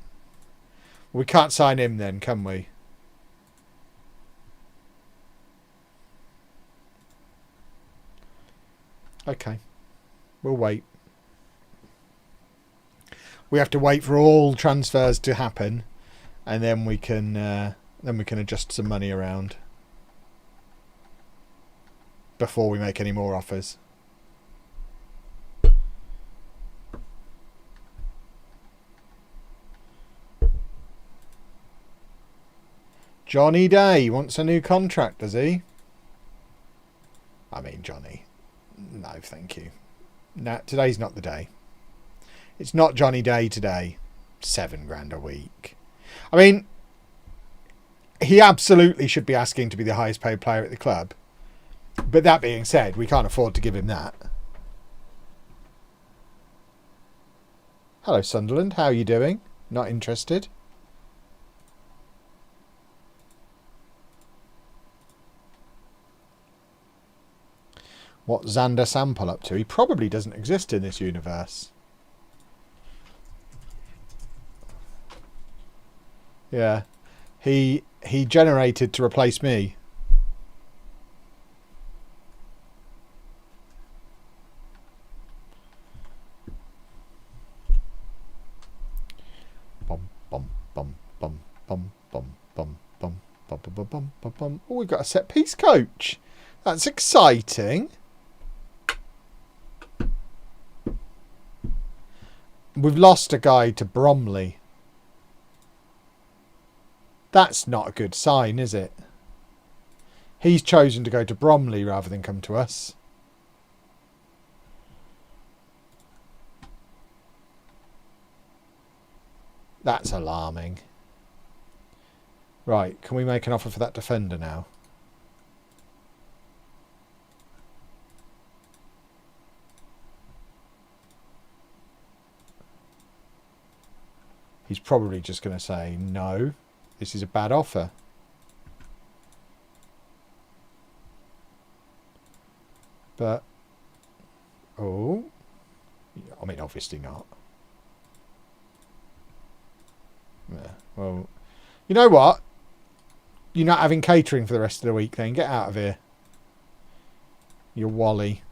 We can't sign him then, can we? Okay. We'll wait. We have to wait for all transfers to happen, and then we can adjust some money around before we make any more offers. Johnny Day wants a new contract, does he? I mean, Johnny. No, thank you. No, today's not the day. It's not Johnny Day today. £7,000 a week. I mean, he absolutely should be asking to be the highest paid player at the club. But that being said, we can't afford to give him that. Hello, Sunderland. How are you doing? Not interested? What's Xander Sample up to? He probably doesn't exist in this universe. Yeah. He generated to replace me. Bum bum bum bum bum bum bum bum bum bum bum bum bum. Oh, we've got a set piece coach. That's exciting. We've lost a guy to Bromley. That's not a good sign, is it? He's chosen to go to Bromley rather than come to us. That's alarming. Right, can we make an offer for that defender now? He's probably just going to say, no, this is a bad offer. But, oh, I mean, obviously not. Yeah, well, you know what? You're not having catering for the rest of the week then. Get out of here. You Wally.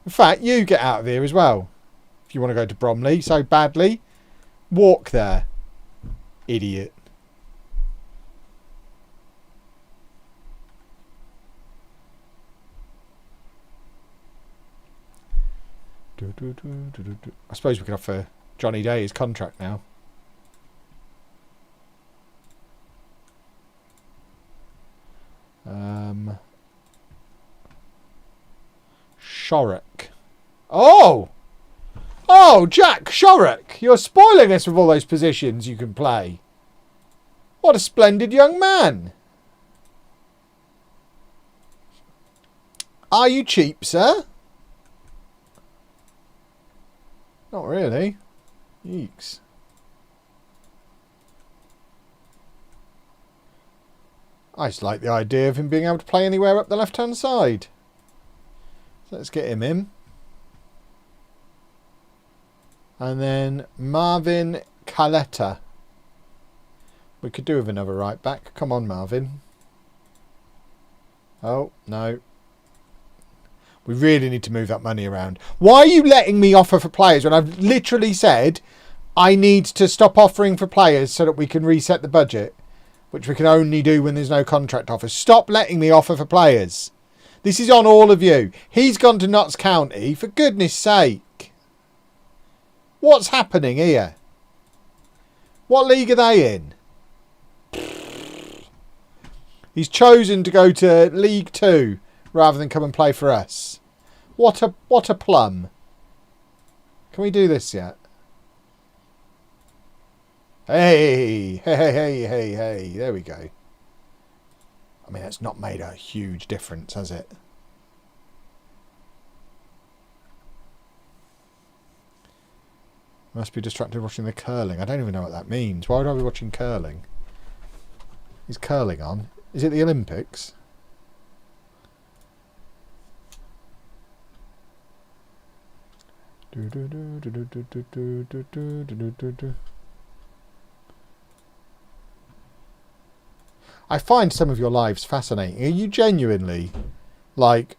In fact, you get out of here as well. If you want to go to Bromley so badly. Walk there. Idiot. I suppose we can offer Johnny Day his contract now. Shorrock. Oh! Oh, Jack Shorrock! You're spoiling us with all those positions you can play. What a splendid young man. Are you cheap, sir? Not really. Yeeks. I just like the idea of him being able to play anywhere up the left-hand side. So let's get him in. And then Marvin Caletta. We could do with another right back. Come on, Marvin. Oh, no. We really need to move that money around. Why are you letting me offer for players when I've literally said I need to stop offering for players so that we can reset the budget, which we can only do when there's no contract offers? Stop letting me offer for players. This is on all of you. He's gone to Notts County, for goodness sake. What's happening here? What league are they in? He's chosen to go to League 2 rather than come and play for us. What a plum. Can we do this yet? Hey, hey, hey, hey, hey. There we go. I mean, it's not made a huge difference, has it? Must be distracted watching the curling. I don't even know what that means. Why would I be watching curling? Is curling on? Is it the Olympics? I find some of your lives fascinating. Are you genuinely, like,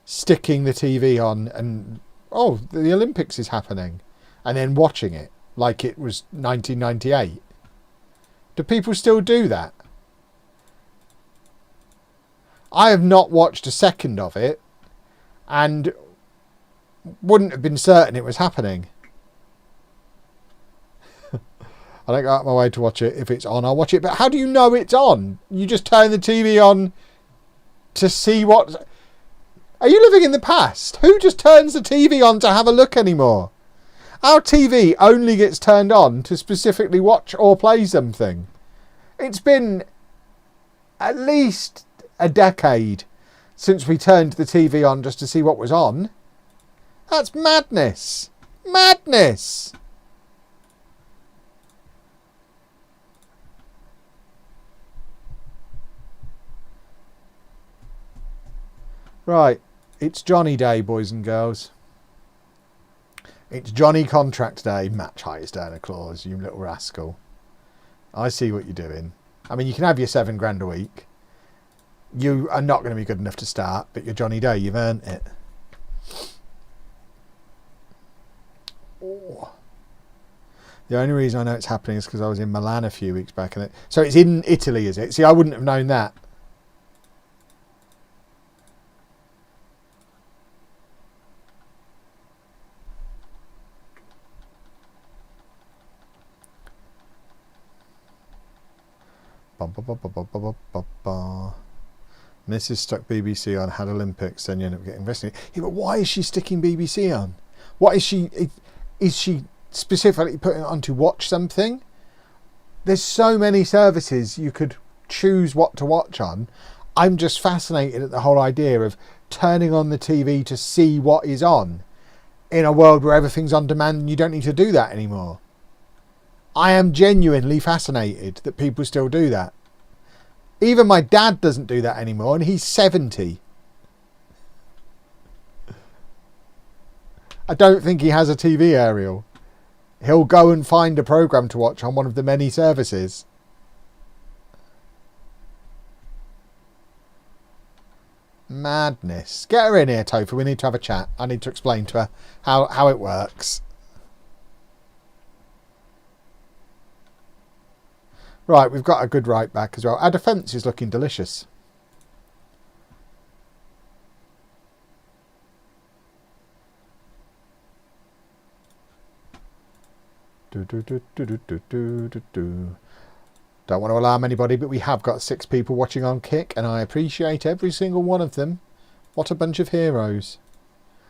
sticking the TV on and, oh, the Olympics is happening, and then watching it like it was 1998? Do people still do that? I have not watched a second of it and wouldn't have been certain it was happening. I don't go out of my way to watch it. If it's on, I'll watch it. But how do you know it's on? You just turn the TV on to see what... Are you living in the past? Who just turns the TV on to have a look anymore? Our TV only gets turned on to specifically watch or play something. It's been at least a decade since we turned the TV on just to see what was on. That's madness. Madness. Right, it's Johnny Day, boys and girls. It's Johnny Contract Day. Match highest earner clause, you little rascal. I see what you're doing. I mean, you can have your £7 a week. You are not going to be good enough to start, but you're Johnny Day. You've earned it. Oh. The only reason I know it's happening is because I was in Milan a few weeks back. So it's in Italy, is it? See, I wouldn't have known that. Mrs. stuck BBC on, had Olympics, then you end up getting investigated. Yeah, but why is she sticking BBC on? What is she? Is she specifically putting it on to watch something? There's so many services you could choose what to watch on. I'm just fascinated at the whole idea of turning on the TV to see what is on in a world where everything's on demand and you don't need to do that anymore. I am genuinely fascinated that people still do that. Even my dad doesn't do that anymore, and he's 70. I don't think he has a TV aerial. He'll go and find a programme to watch on one of the many services. Madness. Get her in here, Topher. We need to have a chat. I need to explain to her how it works. Right, we've got a good right back as well. Our defence is looking delicious. Don't want to alarm anybody, but we have got 6 people watching on Kick, and I appreciate every single one of them. What a bunch of heroes.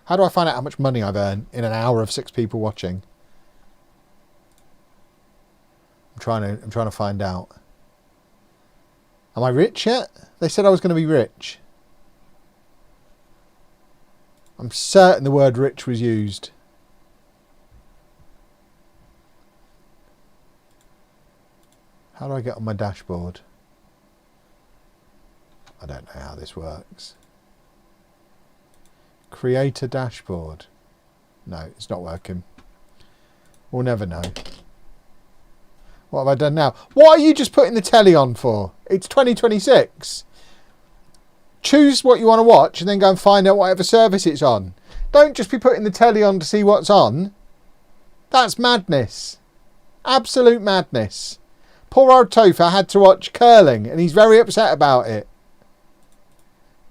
How do I find out how much money I've earned in an hour of 6 people watching? I'm trying to find out. Am I rich yet? They said I was going to be rich. I'm certain the word rich was used. How do I get on my dashboard? I don't know how this works. Create a dashboard. No, it's not working. We'll never know. What have I done now? What are you just putting the telly on for? It's 2026. Choose what you want to watch and then go and find out whatever service it's on. Don't just be putting the telly on to see what's on. That's madness. Absolute madness. Poor old Topher had to watch curling and he's very upset about it.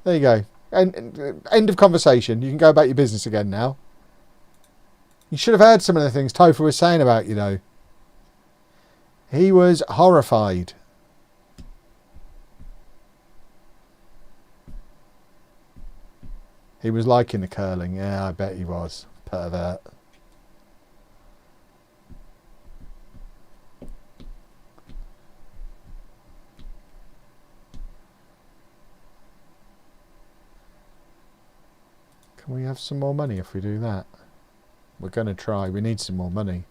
There you go. End of conversation. You can go about your business again now. You should have heard some of the things Topher was saying about you, though. He was horrified. He was liking the curling. Yeah, I bet he was. Pervert. Can we have some more money if we do that? We're going to try. We need some more money.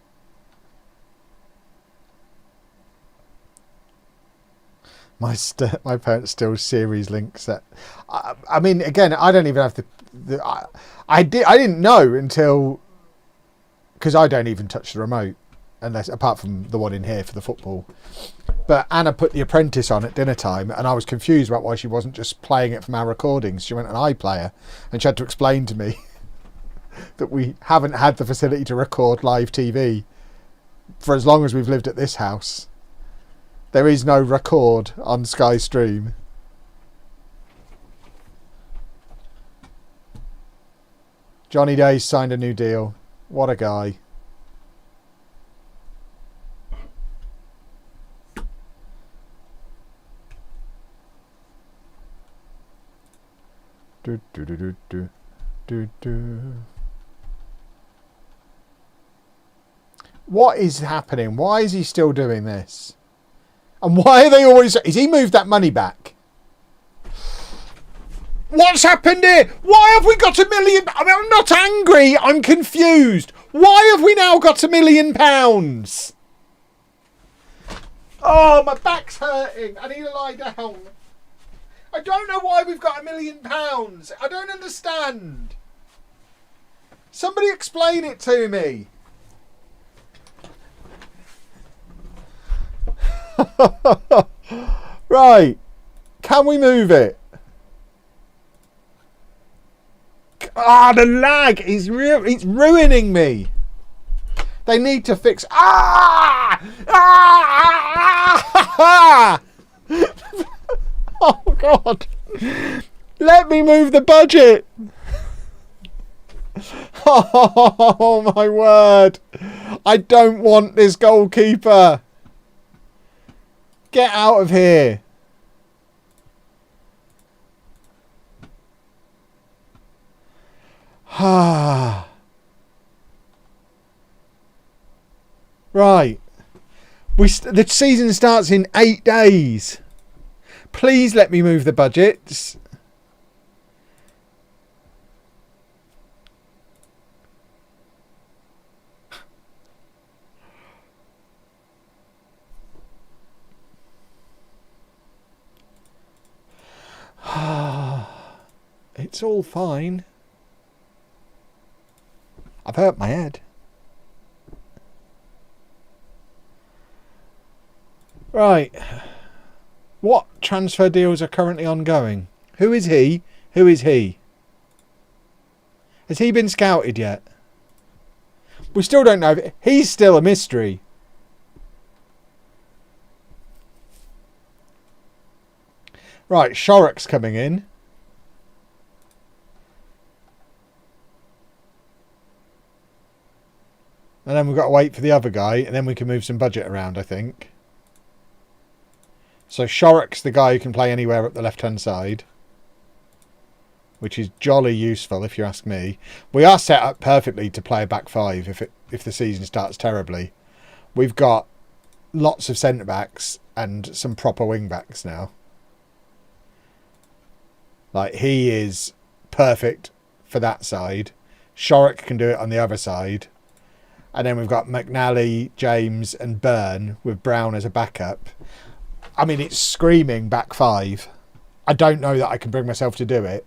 My parents still series links that. I mean, again, I don't even have I didn't know until, because I don't even touch the remote, unless apart from the one in here for the football. But Anna put The Apprentice on at dinner time, and I was confused about why she wasn't just playing it from our recordings. She went on iPlayer, and she had to explain to me that we haven't had the facility to record live TV for as long as we've lived at this house. There is no record on Sky Stream. Johnny Days signed a new deal. What a guy. Do, do, do, do, do, do, do. What is happening? Why is he still doing this? And why are they always... Has he moved that money back? What's happened here? Why have we got £1 million? I mean, I'm not angry. I'm confused. Why have we now got £1 million? Oh, my back's hurting. I need to lie down. I don't know why we've got £1 million. I don't understand. Somebody explain it to me. Right, can we move it? The lag is it's ruining me. They need to fix. Oh God, let me move the budget. Oh my word, I don't want this goalkeeper. Get out of here. Right. The season starts in 8 days. Please let me move the budgets. It's all fine. I've hurt my head. Right. What transfer deals are currently ongoing? Who is he? Who is he? Has he been scouted yet? We still don't know. He's still a mystery. Right, Shorrock's coming in. And then we've got to wait for the other guy, and then we can move some budget around, I think. So Shorrock's the guy who can play anywhere up the left-hand side, which is jolly useful, if you ask me. We are set up perfectly to play a back five if the season starts terribly. We've got lots of centre-backs and some proper wing-backs now. Like, he is perfect for that side. Shorrock can do it on the other side. And then we've got McNally, James and Byrne with Brown as a backup. I mean, it's screaming back five. I don't know that I can bring myself to do it.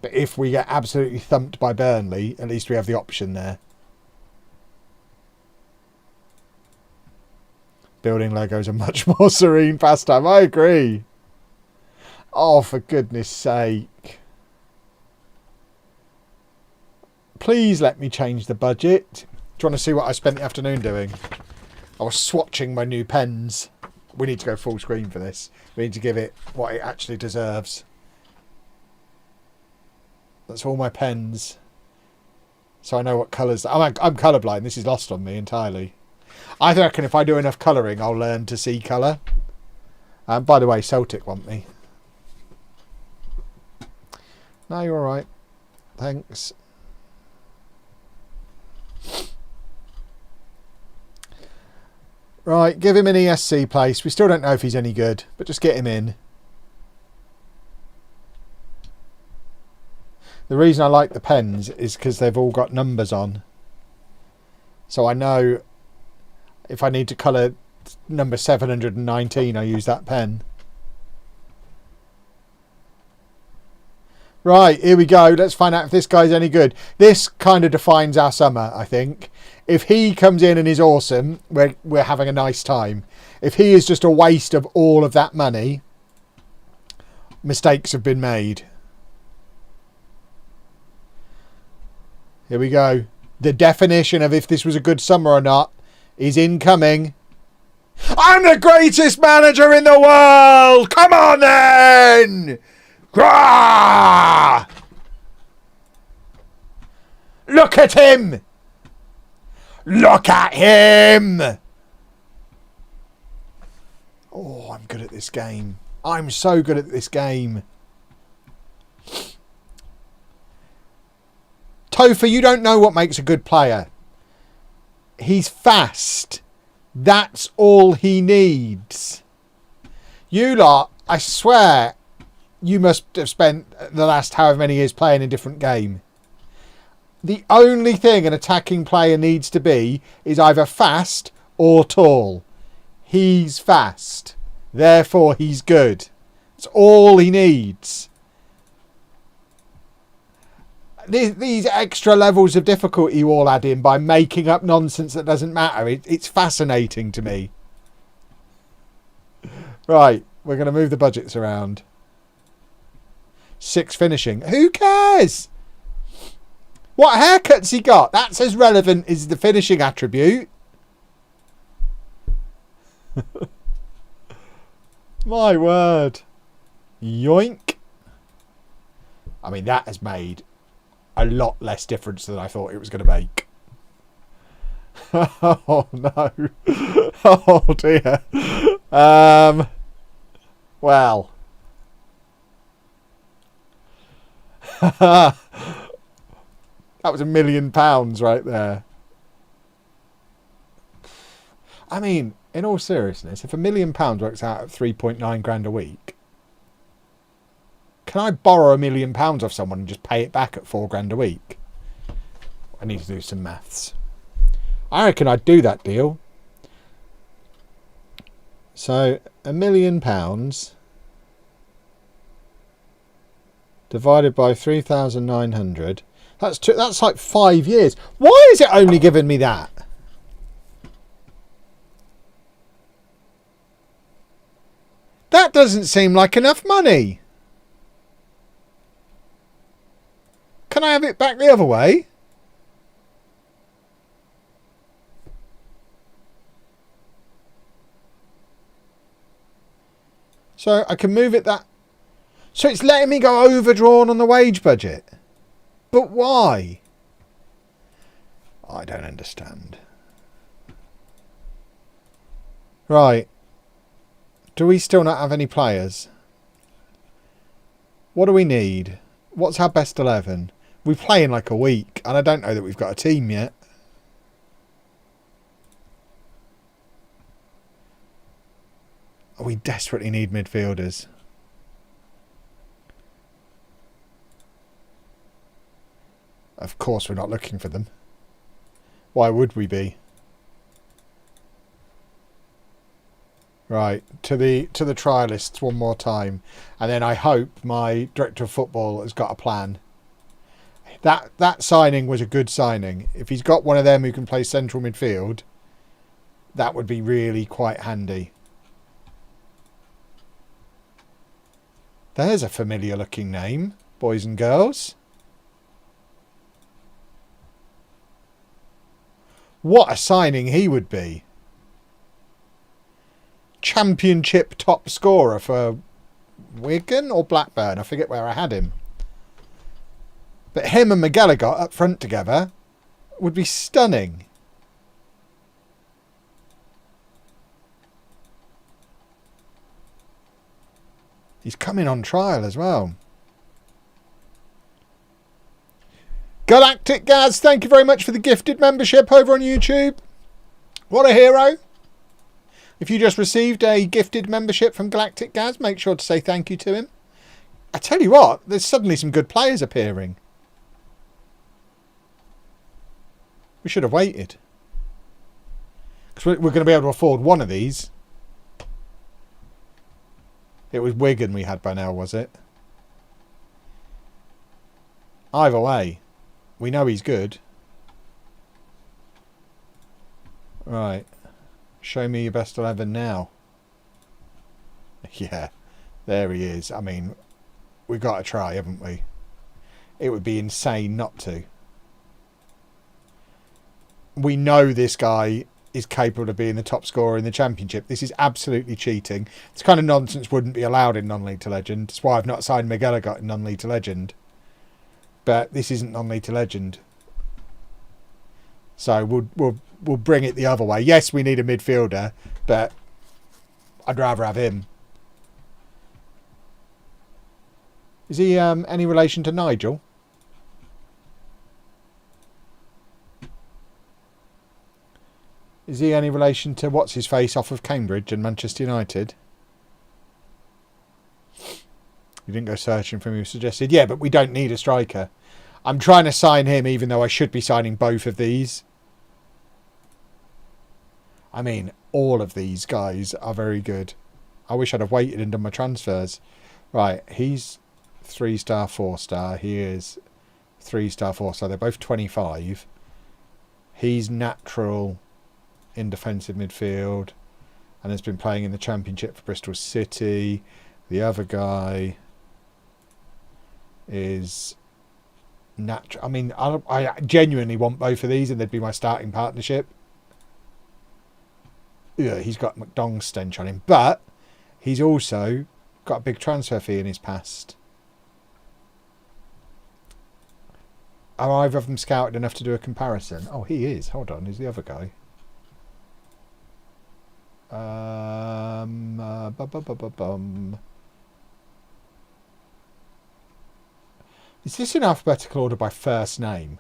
But if we get absolutely thumped by Burnley, at least we have the option there. Building Legos are much more serene pastime. I agree. Oh, for goodness sake. Please let me change the budget. Do you want to see what I spent the afternoon doing? I was swatching my new pens. We need to go full screen for this. We need to give it what it actually deserves. That's all my pens. So I know what colours... I'm colourblind. This is lost on me entirely. I reckon if I do enough colouring, I'll learn to see colour. By the way, Celtic want me. No, you're all right. Thanks. Right, give him an ESC place. We still don't know if he's any good, but just get him in. The reason I like the pens is because they've all got numbers on. So I know if I need to colour number 719, I use that pen. Right, here we go. Let's find out if this guy's any good. This kind of defines our summer, I think. If he comes in and is awesome, we're having a nice time. If he is just a waste of all of that money, mistakes have been made. Here we go. The definition of if this was a good summer or not is incoming. I'm the greatest manager in the world! Come on then! Grah! Look at him! Look at him! Oh, I'm good at this game. I'm so good at this game. Topher, you don't know what makes a good player. He's fast. That's all he needs. You lot, I swear, you must have spent the last however many years playing a different game. The only thing an attacking player needs to be is either fast or tall. He's fast. Therefore, he's good. That's all he needs. These extra levels of difficulty you all add in by making up nonsense that doesn't matter. It's fascinating to me. Right, we're going to move the budgets around. 6 finishing. Who cares? What haircut's he got? That's as relevant as the finishing attribute. My word. Yoink. I mean, that has made a lot less difference than I thought it was going to make. Oh, no. Oh, dear. Well. That was £1 million right there. I mean, in all seriousness, if £1 million works out at 3.9 grand a week, can I borrow £1 million off someone and just pay it back at 4 grand a week? I need to do some maths. I reckon I'd do that deal. So £1 million divided by 3,900. That's like 5 years. Why is it only giving me that? That doesn't seem like enough money. Can I have it back the other way? So I can move it that... So it's letting me go overdrawn on the wage budget. But why? I don't understand. Right. Do we still not have any players? What do we need? What's our best 11? We play in like a week, and I don't know that we've got a team yet. Oh, we desperately need midfielders. Of course we're not looking for them. Why would we be? Right, to the trialists one more time. And then I hope my director of football has got a plan. That signing was a good signing. If he's got one of them who can play central midfield, that would be really quite handy. There's a familiar looking name, boys and girls. What a signing he would be. Championship top scorer for Wigan or Blackburn. I forget where I had him. But him and McGallagher up front together would be stunning. He's coming on trial as well. Galactic Gaz, thank you very much for the gifted membership over on YouTube. What a hero. If you just received a gifted membership from Galactic Gaz, make sure to say thank you to him. I tell you what, there's suddenly some good players appearing. We should have waited. Because we're going to be able to afford one of these. It was Wigan we had by now, was it? Either way, we know he's good. Right. Show me your best 11 now. Yeah, there he is. I mean, we've got to try, haven't we? It would be insane not to. We know this guy is capable of being the top scorer in the championship. This is absolutely cheating. This kind of nonsense wouldn't be allowed in non-league to legend. That's why I've not signed McGilligot in non-league to legend. But this isn't non-league to legend. So we'll bring it the other way. Yes, we need a midfielder, but I'd rather have him. Is he any relation to Nigel? Is he any relation to what's his face off of Cambridge and Manchester United? You didn't go searching for him, you suggested. Yeah, but we don't need a striker. I'm trying to sign him even though I should be signing both of these. I mean, all of these guys are very good. I wish I'd have waited and done my transfers. Right, he's 3-star, 4-star. He is 3-star, 4-star. They're both 25. He's natural in defensive midfield and has been playing in the Championship for Bristol City. The other guy is natural. I mean, I genuinely want both of these and they'd be my starting partnership. Yeah, he's got McDong's stench on him, but he's also got a big transfer fee in his past. Are either of them scouted enough to do a comparison? Oh, he is. Hold on, who's the other guy? Is this in alphabetical order by first name?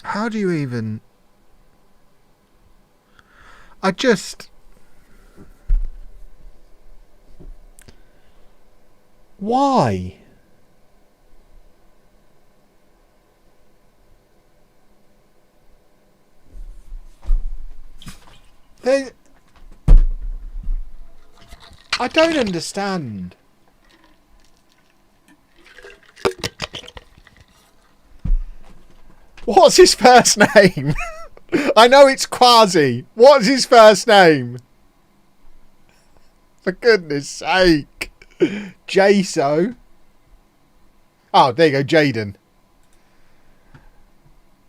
How do you even... I just... Why? I don't understand. What's his first name? I know it's Quasi. What's his first name? For goodness sake. Jaso. Oh, there you go, Jaden.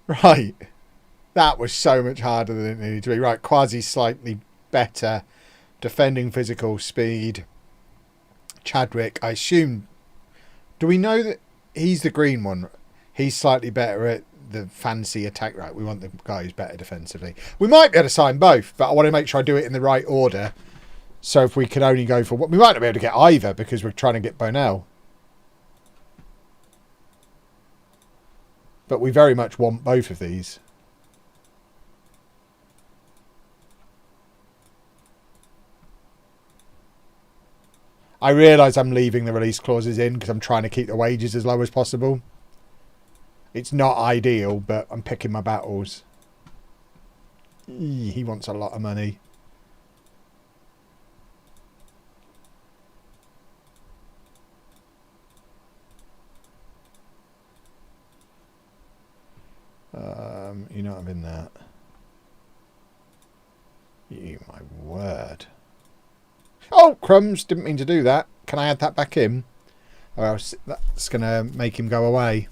Right. That was so much harder than it needed to be. Right, Quasi slightly better. Defending, physical, speed. Chadwick, I assume... Do we know that he's the green one? He's slightly better at the fancy attack. Right, we want the guy who's better defensively. We might be able to sign both, but I want to make sure I do it in the right order. So if we can only go for... We might not be able to get either because we're trying to get Bonell. But we very much want both of these. I realise I'm leaving the release clauses in because I'm trying to keep the wages as low as possible. It's not ideal, but I'm picking my battles. He wants a lot of money. You're not having that. You, my word. Oh, crumbs. Didn't mean to do that. Can I add that back in? Or else that's going to make him go away.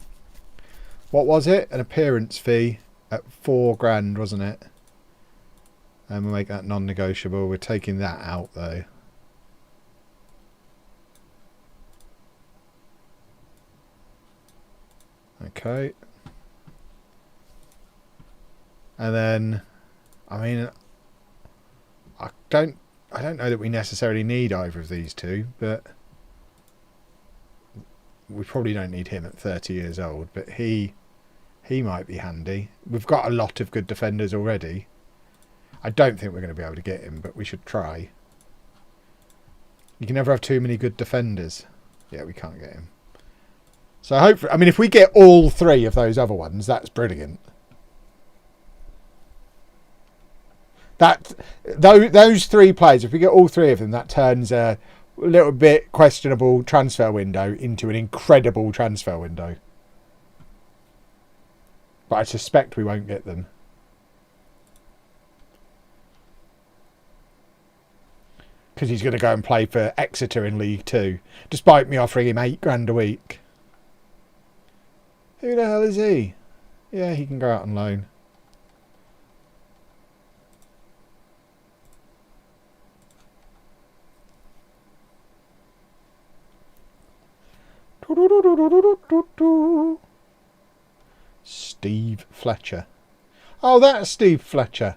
What was it? An appearance fee at £4,000, wasn't it? And we'll make that non-negotiable. We're taking that out, though. Okay. And then, I mean, I don't I don't know that we necessarily need either of these two, but we probably don't need him at 30 years old, but he might be handy. We've got a lot of good defenders already. I don't think we're going to be able to get him, but we should try. You can never have too many good defenders. Yeah, we can't get him. So hopefully, I mean, if we get all three of those other ones, that's brilliant. Those three players, if we get all three of them, that turns a little bit questionable transfer window into an incredible transfer window. But I suspect we won't get them. Because he's going to go and play for Exeter in League 2, despite me offering him £8,000 a week. Who the hell is he? Yeah, he can go out on loan. Steve Fletcher. Oh, that's Steve Fletcher.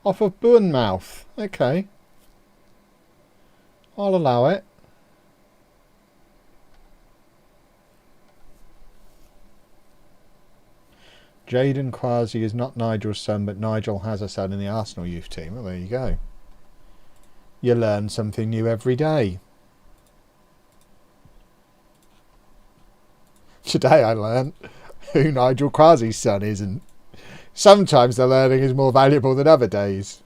Off of Bournemouth. Okay. I'll allow it. Jaden Quasi is not Nigel's son, but Nigel has a son in the Arsenal youth team. Well, there you go. You learn something new every day. Today I learned who Nigel Quasi's son is, and sometimes the learning is more valuable than other days.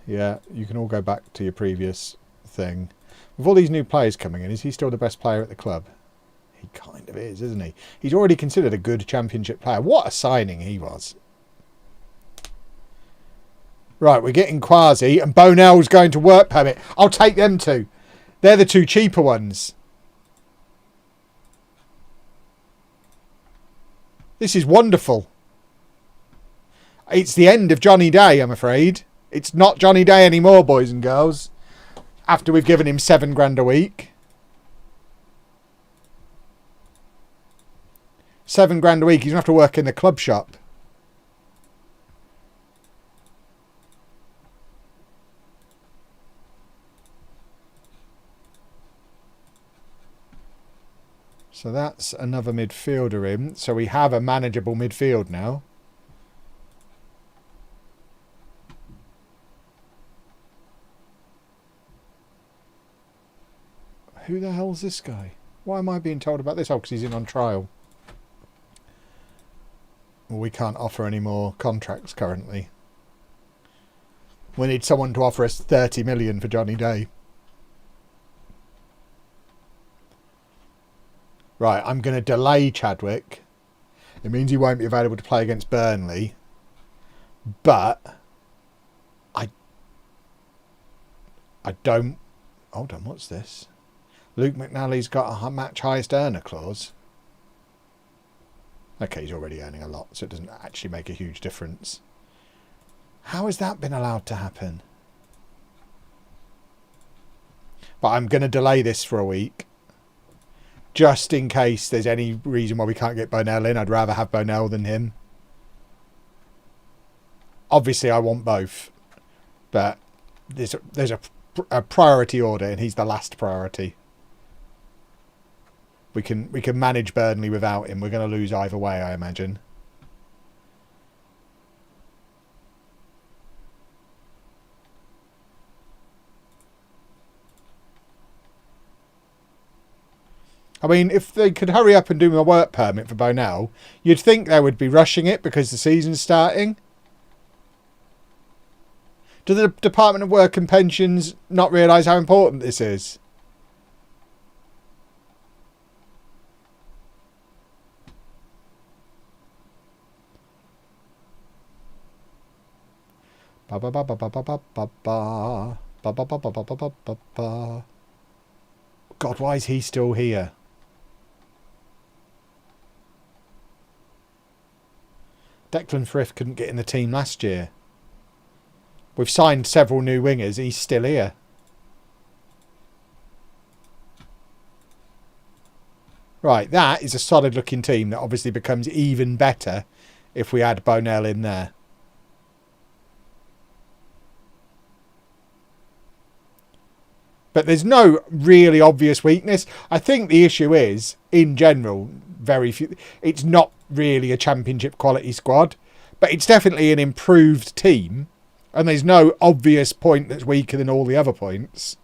Yeah, you can all go back to your previous thing. With all these new players coming in, is he still the best player at the club? He kind of is, isn't he? He's already considered a good championship player. What a signing he was. Right, we're getting Quasi, and Bonell's going to work permit. I'll take them two. They're the two cheaper ones. This is wonderful. It's the end of Johnny Day, I'm afraid. It's not Johnny Day anymore, boys and girls. After we've given him £7,000 a week. £7,000 a week. He's going to have to work in the club shop. So that's another midfielder in. So we have a manageable midfield now. Who the hell's this guy? Why am I being told about this? Oh, because he's in on trial. Well, we can't offer any more contracts currently. We need someone to offer us 30 million for Johnny Day. Right, I'm going to delay Chadwick. It means he won't be available to play against Burnley. But I don't... Hold on, what's this? Luke McNally's got a match highest earner clause. Okay, he's already earning a lot, so it doesn't actually make a huge difference. How has that been allowed to happen? But I'm going to delay this for a week. Just in case there's any reason why we can't get Bonell in. I'd rather have Bonell than him. Obviously, I want both. But there's a priority order, and he's the last priority. We can manage Burnley without him. We're going to lose either way, I imagine. I mean, if they could hurry up and do my work permit for Bonell, you'd think they would be rushing it because the season's starting. Do the Department of Work and Pensions not realise how important this is? God, why is he still here? Declan Frith couldn't get in the team last year. We've signed several new wingers. He's still here. Right, that is a solid looking team that obviously becomes even better if we add Bonell in there. But there's no really obvious weakness. I think the issue is, in general, very few. It's not really a championship quality squad, but it's definitely an improved team. And there's no obvious point that's weaker than all the other points.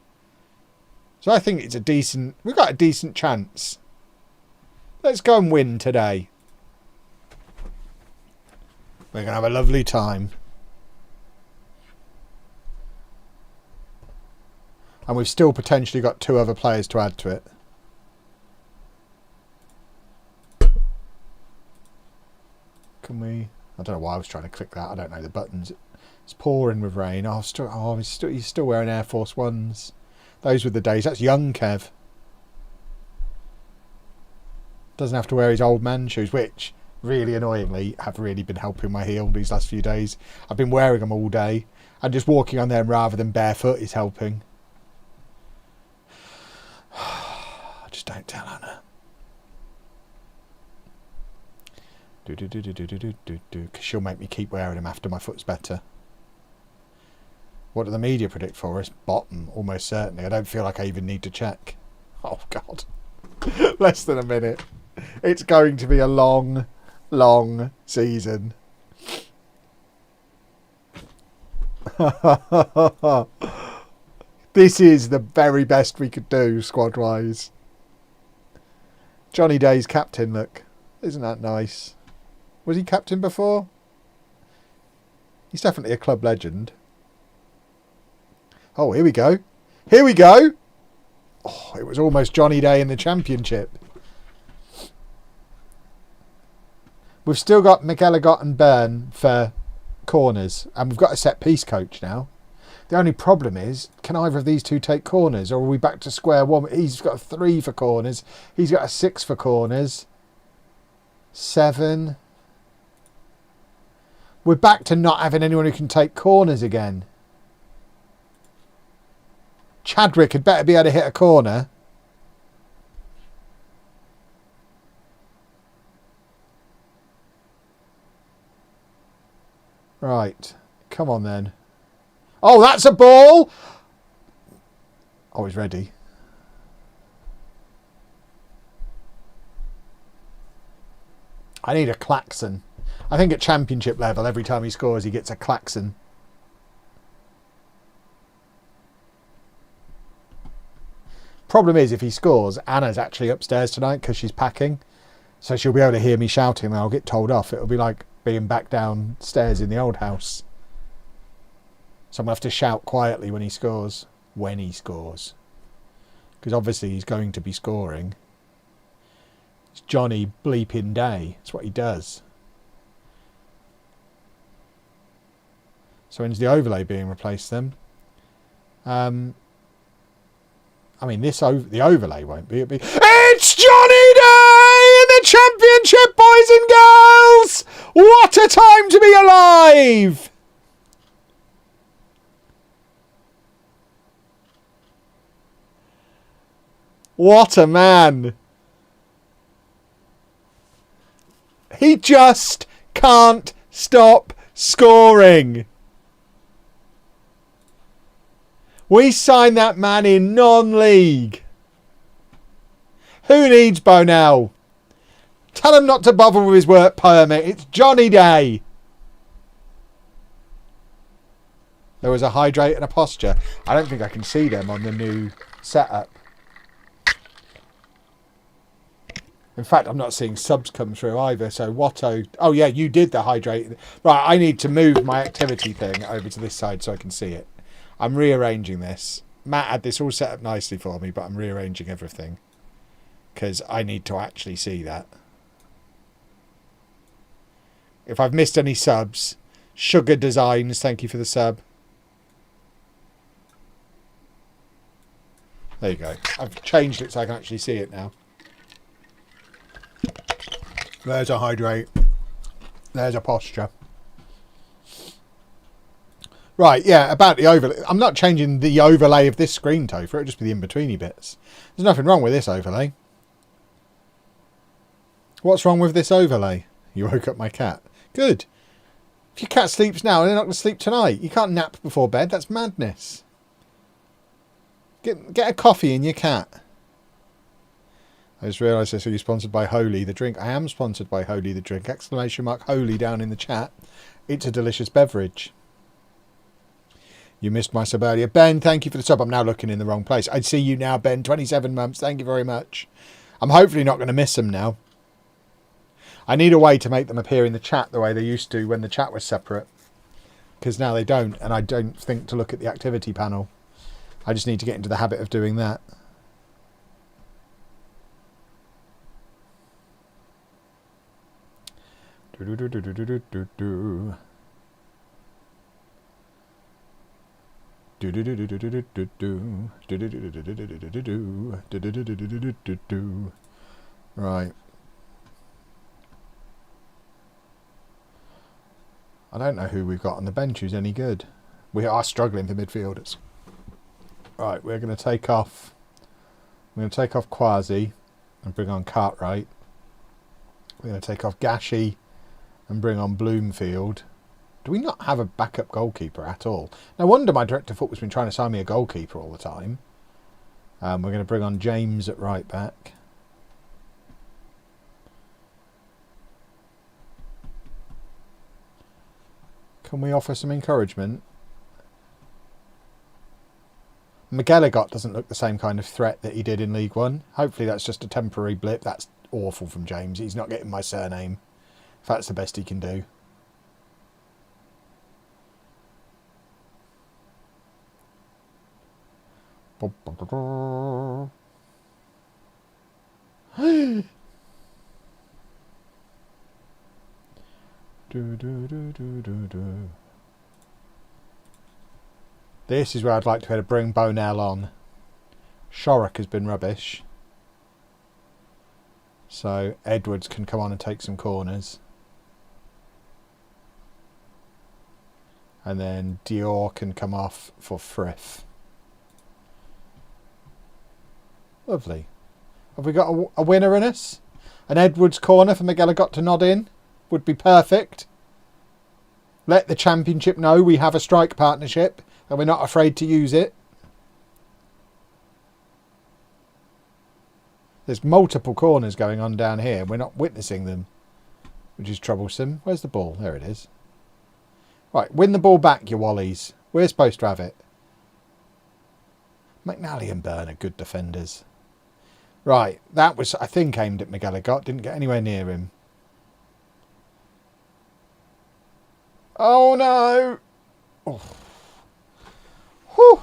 So I think it's a decent... We've got a decent chance. Let's go and win today. We're going to have a lovely time. And we've still potentially got 2 other players to add to it. Can we... I don't know why I was trying to click that. I don't know the buttons. It's pouring with rain. He's still wearing Air Force Ones. Those were the days. That's young Kev. Doesn't have to wear his old man shoes, which, really annoyingly, have really been helping my heel these last few days. I've been wearing them all day. And just walking on them rather than barefoot is helping. Just don't tell Anna. Because she'll make me keep wearing them after my foot's better. What do the media predict for us? Bottom, almost certainly. I don't feel like I even need to check. Oh, God. Less than a minute. It's going to be a long, long season. This is the very best we could do, squad-wise. Johnny Day's captain, look. Isn't that nice? Was he captain before? He's definitely a club legend. Oh, here we go. Here we go. Oh, it was almost Johnny Day in the championship. We've still got McElligott and Byrne for corners. And we've got a set-piece coach now. The only problem is, can either of these two take corners? Or are we back to square one? He's got a 3 for corners. He's got a 6 for corners. 7. We're back to not having anyone who can take corners again. Chadwick had better be able to hit a corner. Right. Come on then. Oh, that's a ball! Oh, he's ready. I need a klaxon. I think at championship level, every time he scores, he gets a klaxon. Problem is, if he scores, Anna's actually upstairs tonight because she's packing. So she'll be able to hear me shouting and I'll get told off. It'll be like being back downstairs in the old house. So I'm going to have to shout quietly when he scores. When he scores. Because obviously he's going to be scoring. It's Johnny bleeping Day. That's what he does. So when's the overlay being replaced then? I mean, the overlay won't be. It's Johnny Day in the championship, boys and girls! What a time to be alive! What a man! He just can't stop scoring. We signed that man in non-league. Who needs Bonell? Tell him not to bother with his work permit. It's Johnny Day. There was a hydrate and a posture. I don't think I can see them on the new setup. In fact, I'm not seeing subs come through either. So Watto... Oh, yeah, you did the hydrate. Right, I need to move my activity thing over to this side so I can see it. I'm rearranging this. Matt had this all set up nicely for me, but I'm rearranging everything. Because I need to actually see that. If I've missed any subs, Sugar Designs, thank you for the sub. There you go. I've changed it so I can actually see it now. There's a hydrate. There's a posture. Right, yeah, about the overlay. I'm not changing the overlay of this screen, Topher. It'll just be the in-betweeny bits. There's nothing wrong with this overlay. What's wrong with this overlay? You woke up my cat. Good. If your cat sleeps now, they're not going to sleep tonight. You can't nap before bed. That's madness. Get a coffee in your cat. I just realised I saw you sponsored by Holy the drink. I am sponsored by Holy the drink. Exclamation mark Holy down in the chat. It's a delicious beverage. You missed my sub earlier. Ben, thank you for the sub. I'm now looking in the wrong place. I'd see you now, Ben. 27 months. Thank you very much. I'm hopefully not going to miss them now. I need a way to make them appear in the chat the way they used to when the chat was separate. Because now they don't, and I don't think to look at the activity panel. I just need to get into the habit of doing that. Right. I don't know who we've got on the bench who's any good. We are struggling for midfielders. Right, we're going to take off. We're going to take off Quasi and bring on Cartwright. We're going to take off Gashi and bring on Bloomfield. Do we not have a backup goalkeeper at all? No wonder my director of football's been trying to sign me a goalkeeper all the time. We're going to bring on James at right back. Can we offer some encouragement? McGilligot doesn't look the same kind of threat that he did in League One. Hopefully that's just a temporary blip. That's awful from James. He's not getting my surname. If that's the best he can do. This is where I'd like to be able to bring Bonell on. Shorrock has been rubbish. So Edwards can come on and take some corners. And then Dior can come off for Frith. Lovely. Have we got a winner in us? An Edwards corner for McGilligot to nod in would be perfect. Let the championship know we have a strike partnership and we're not afraid to use it. There's multiple corners going on down here. We're not witnessing them, which is troublesome. Where's the ball? There it is. Right, win the ball back, you Wallies. We're supposed to have it. McNally and Byrne are good defenders. Right, that was, I think, aimed at McGilligot. Didn't get anywhere near him. Oh, no. Oh. Whew.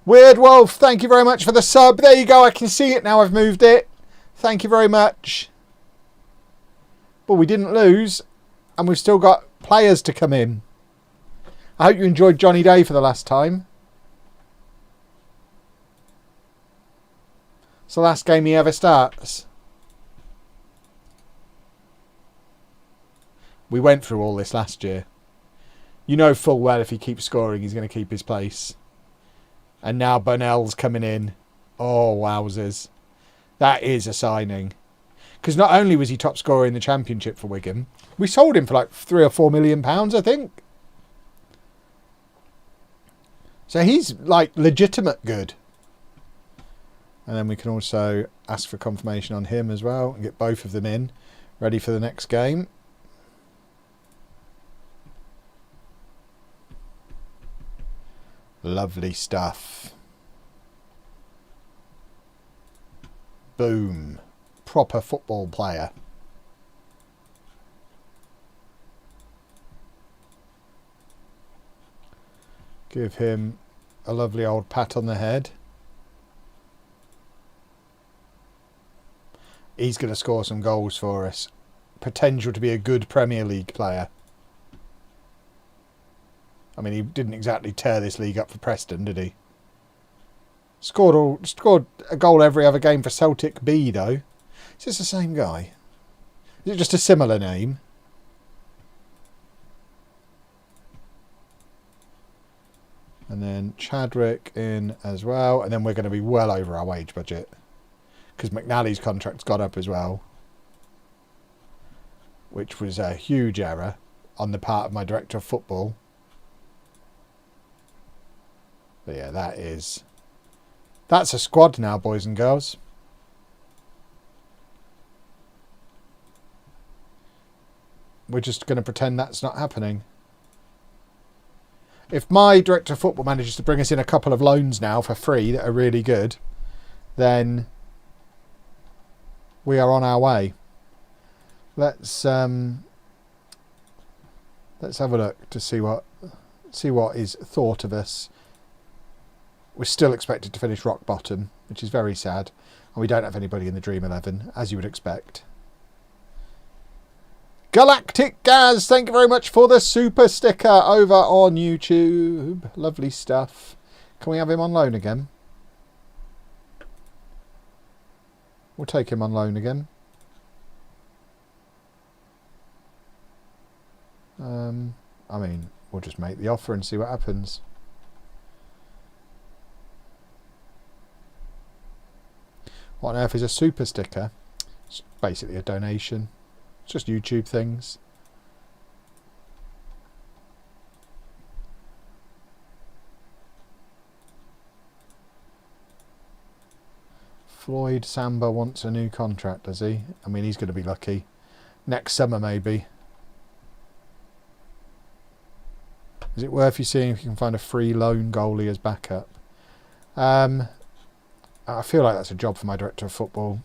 Weird Wolf, thank you very much for the sub. There you go, I can see it now. I've moved it. Thank you very much. But we didn't lose. And we've still got players to come in. I hope you enjoyed Johnny Day for the last time. It's the last game he ever starts. We went through all this last year. You know full well if he keeps scoring, he's going to keep his place. And now Bonell's coming in. Oh, wowzers. That is a signing. Because not only was he top scorer in the Championship for Wigan, we sold him for like £3 or £4 million, I think. So he's like legitimate good. And then we can also ask for confirmation on him as well and get both of them in, ready for the next game. Lovely stuff. Boom. Proper football player. Give him a lovely old pat on the head. He's going to score some goals for us. Potential to be a good Premier League player. I mean, he didn't exactly tear this league up for Preston, did he? Scored a goal every other game for Celtic B, though. Is this the same guy? Is it just a similar name? And then Chadwick in as well. And then we're going to be well over our wage budget. Because McNally's contract's gone up as well. which was a huge error on the part of my director of football. But yeah, that's a squad now, boys and girls. We're just going to pretend that's not happening. If my director of football manages to bring us in a couple of loans now for free that are really good, then we are on our way. Let's have a look to see what is thought of us. We're still expected to finish rock bottom, which is very sad, and we don't have anybody in the Dream 11, as you would expect. Galactic Gaz, thank you very much for the super sticker over on YouTube. Lovely stuff. Can we have him on loan again? We'll take him on loan again. I mean, we'll just make the offer and see what happens. What on earth is a super sticker? It's basically a donation. It's just YouTube things. Floyd Samba wants a new contract, does he? I mean, he's going to be lucky. Next summer, maybe. Is it worth you seeing if you can find a free loan goalie as backup? I feel like that's a job for my director of football.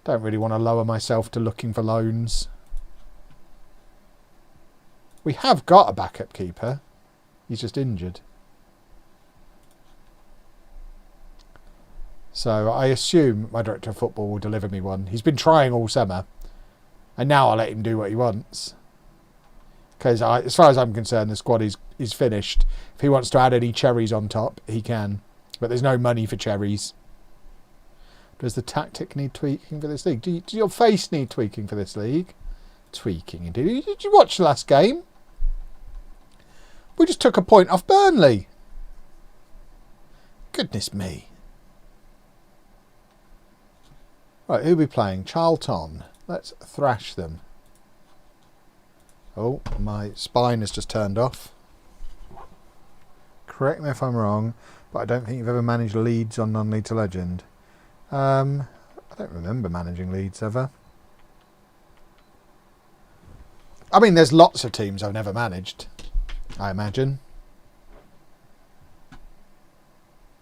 Don't really want to lower myself to looking for loans. We have got a backup keeper. He's just injured. So I assume my director of football will deliver me one. He's been trying all summer. And now I'll let him do what he wants. Because as far as I'm concerned, the squad is finished. If he wants to add any cherries on top, he can. But there's no money for cherries. Does the tactic need tweaking for this league? Does your face need tweaking for this league? Tweaking indeed. Did you watch the last game? We just took a point off Burnley. Goodness me. Right, who are we playing? Charlton. Let's thrash them. Oh, my spine has just turned off. Correct me if I'm wrong, but I don't think you've ever managed Leeds on Non-League to Legend. I don't remember managing Leeds ever. I mean, there's lots of teams I've never managed, I imagine.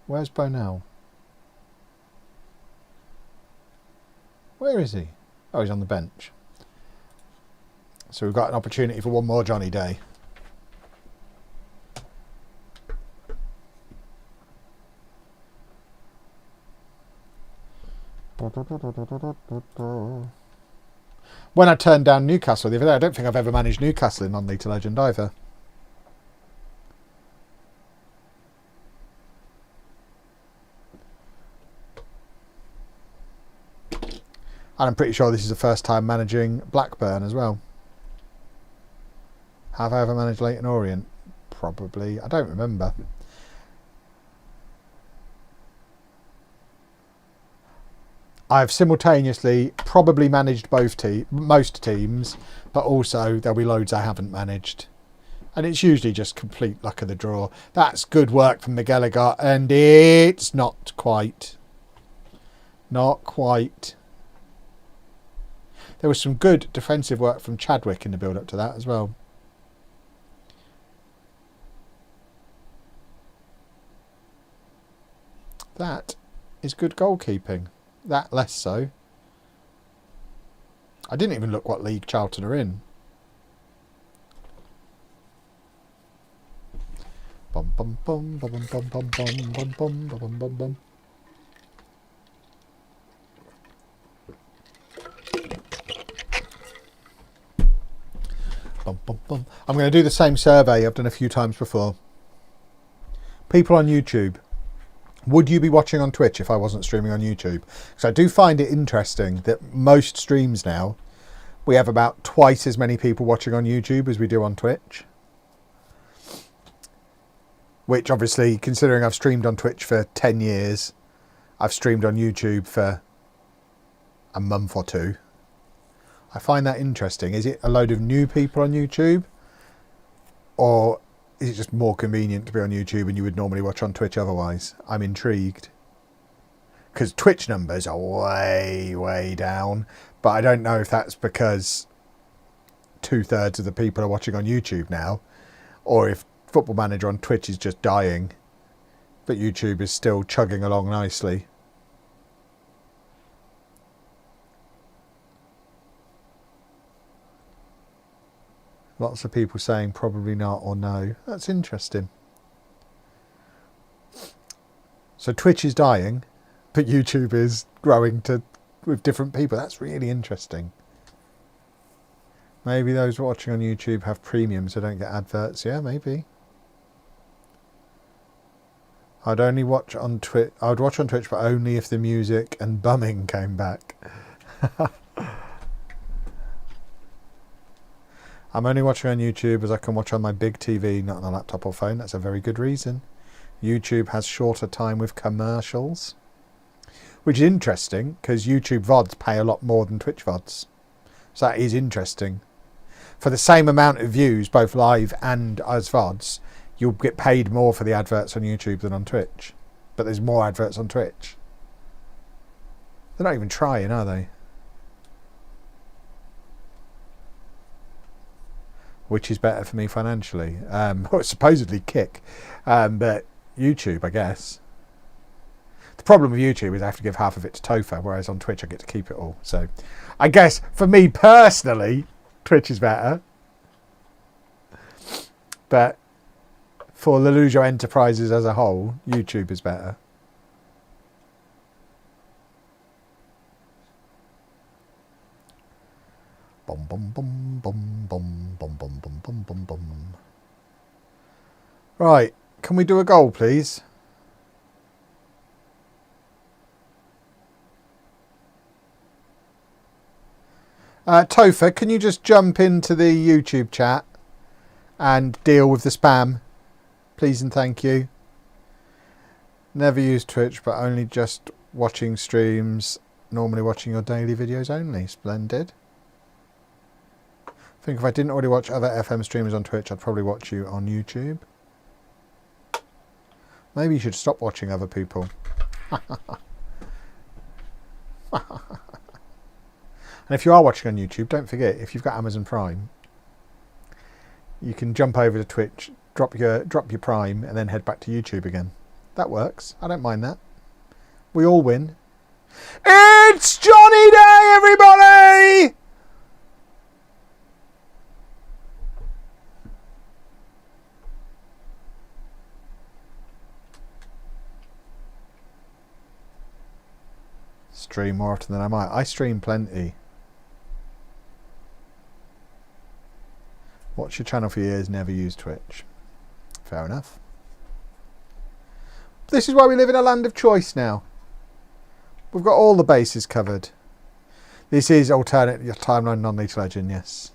Where's Bonell? Where is he? Oh, he's on the bench. So we've got an opportunity for one more Johnny Day. When I turned down Newcastle the other day, I don't think I've ever managed Newcastle in Non-League to Legend either. And I'm pretty sure this is the first time managing Blackburn as well. Have I ever managed Leyton Orient? Probably. I don't remember. I've simultaneously probably managed most teams, but also there'll be loads I haven't managed. And it's usually just complete luck of the draw. That's good work from McGallagher, and it's not quite. Not quite. There was some good defensive work from Chadwick in the build-up to that as well. That is good goalkeeping. That less so. I didn't even look what league Charlton are in. Bum bum bum bum bum bum bum bum bum bum bum bum. Bum bum bum. I'm going to do the same survey I've done a few times before. People on YouTube. Would you be watching on Twitch if I wasn't streaming on YouTube? Because I do find it interesting that most streams now, we have about twice as many people watching on YouTube as we do on Twitch. Which obviously, considering I've streamed on Twitch for 10 years, I've streamed on YouTube for a month or two. I find that interesting. Is it a load of new people on YouTube? Or is it just more convenient to be on YouTube and you would normally watch on Twitch otherwise? I'm intrigued. Because Twitch numbers are way, way down. But I don't know if that's because 2/3 of the people are watching on YouTube now. Or if Football Manager on Twitch is just dying. But YouTube is still chugging along nicely. Lots of people saying probably not or no. That's interesting. So Twitch is dying, but YouTube is growing with different people. That's really interesting. Maybe those watching on YouTube have premium so don't get adverts. Yeah, maybe. I'd only watch on Twitch. I would watch on Twitch, but only if the music and bumming came back. I'm only watching on YouTube as I can watch on my big TV, not on a laptop or phone. That's a very good reason. YouTube has shorter time with commercials, which is interesting because YouTube VODs pay a lot more than Twitch VODs. So that is interesting. For the same amount of views, both live and as VODs, you'll get paid more for the adverts on YouTube than on Twitch. But there's more adverts on Twitch. They're not even trying, are they? Which is better for me financially. Well, supposedly Kick, but YouTube, I guess. The problem with YouTube is I have to give half of it to Topher, whereas on Twitch I get to keep it all. So I guess for me personally, Twitch is better. But for Lelujo Enterprises as a whole, YouTube is better. Bum bum bum bum bum bum bum bum bum bum bum. Right, can we do a goal, please? Topher, can you just jump into the YouTube chat and deal with the spam, please and thank you. Never use Twitch, but only just watching streams. Normally watching your daily videos only. Splendid. I think if I didn't already watch other FM streamers on Twitch, I'd probably watch you on YouTube. Maybe you should stop watching other people. And if you are watching on YouTube, don't forget, if you've got Amazon Prime, you can jump over to Twitch, drop your Prime, and then head back to YouTube again. That works. I don't mind that. We all win. It's Johnny Day, everybody! Stream more often than I might. I stream plenty. Watch your channel for years, never use Twitch. Fair enough. This is why we live in a land of choice now. We've got all the bases covered. This is alternate timeline non-lethal legend, yes.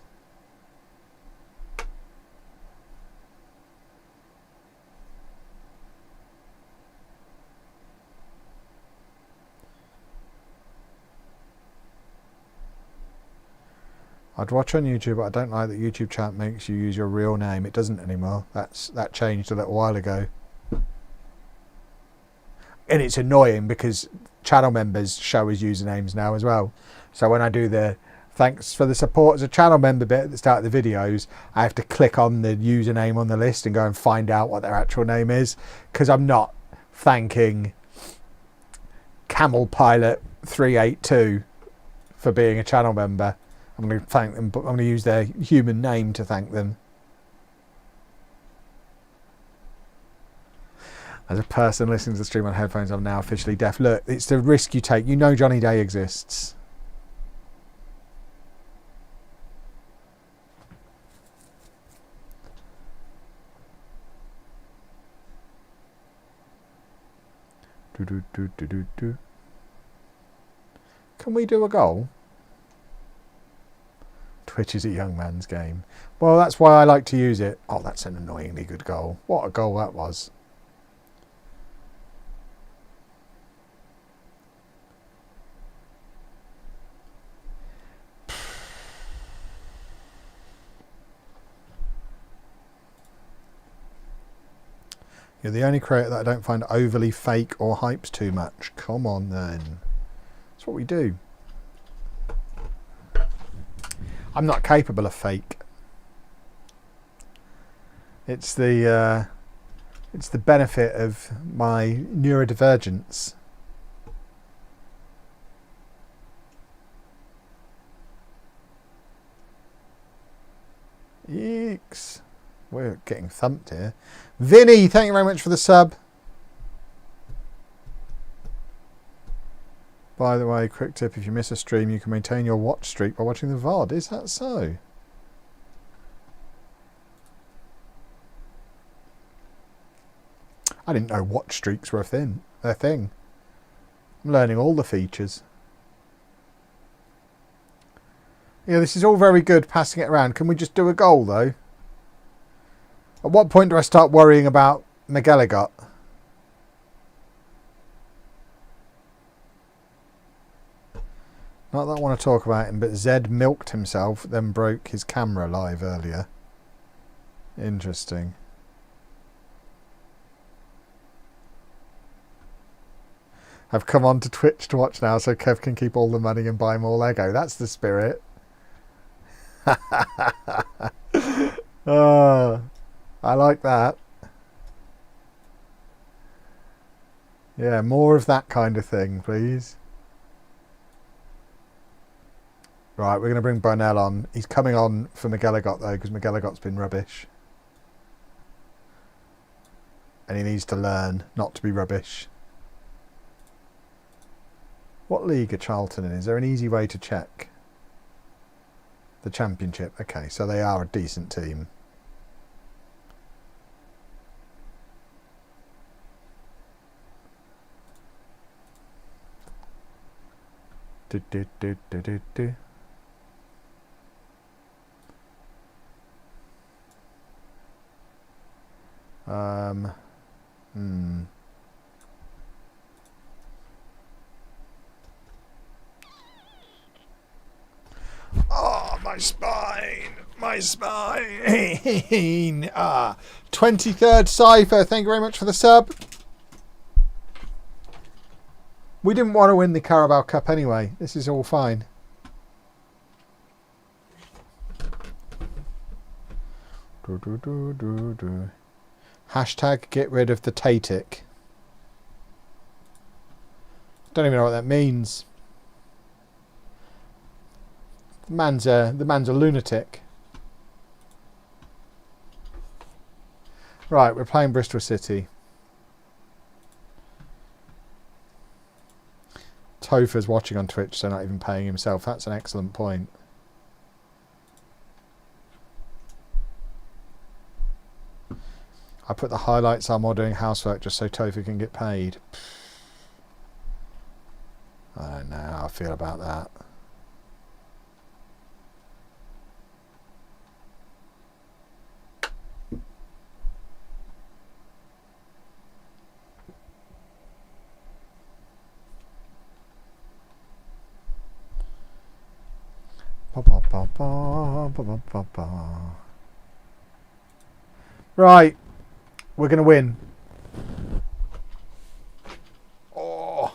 I'd watch on YouTube, but I don't like that YouTube chat makes you use your real name. It doesn't anymore. That changed a little while ago. And it's annoying because channel members show as usernames now as well. So when I do the thanks for the support as a channel member bit at the start of the videos, I have to click on the username on the list and go and find out what their actual name is, because I'm not thanking Camel Pilot 382 for being a channel member. I'm going to thank them, but I'm going to use their human name to thank them. As a person listening to the stream on headphones, I'm now officially deaf. Look, it's the risk you take. You know Johnny Day exists. Can we do a goal? Twitch is a young man's game. Well, that's why I like to use it. Oh, that's an annoyingly good goal. What a goal that was. You're the only creator that I don't find overly fake or hypes too much. Come on then. That's what we do. I'm not capable of fake. It's the benefit of my neurodivergence. Yeeks. We're getting thumped here. Vinny, thank you very much for the sub. By the way, quick tip, if you miss a stream, you can maintain your watch streak by watching the VOD. Is that so? I didn't know watch streaks were a thing. I'm learning all the features. Yeah, this is all very good, passing it around. Can we just do a goal, though? At what point do I start worrying about McGilligot? Not that I want to talk about him, but Zed milked himself, then broke his camera live earlier. Interesting. I've come on to Twitch to watch now so Kev can keep all the money and buy more Lego. That's the spirit. Oh, I like that. Yeah, more of that kind of thing, please. Right, we're going to bring Burnell on. He's coming on for McGilligot, though, because McGilligot's been rubbish. And he needs to learn not to be rubbish. What league are Charlton in? Is there an easy way to check? The Championship. Okay, so they are a decent team. Do, do, do, do, do, do. Oh, my spine! My spine! 23rd Cypher, thank you very much for the sub. We didn't want to win the Carabao Cup anyway. This is all fine. Hashtag get rid of the Tatic. Don't even know what that means. The man's a lunatic. Right, we're playing Bristol City. Topher's watching on Twitch, so not even paying himself. That's an excellent point. I put the highlights on while doing housework just so Topher can get paid. I don't know how I feel about that. Right, we're going to win. Oh,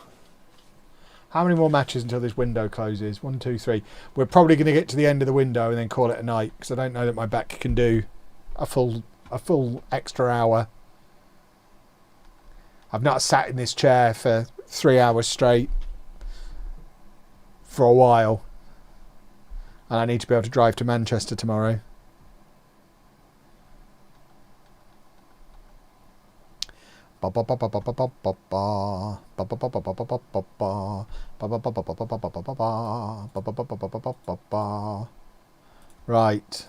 how many more matches until this window closes? 1, 2, 3. We're probably going to get to the end of the window and then call it a night because I don't know that my back can do a full extra hour. I've not sat in this chair for 3 hours straight for a while. And I need to be able to drive to Manchester tomorrow. Right.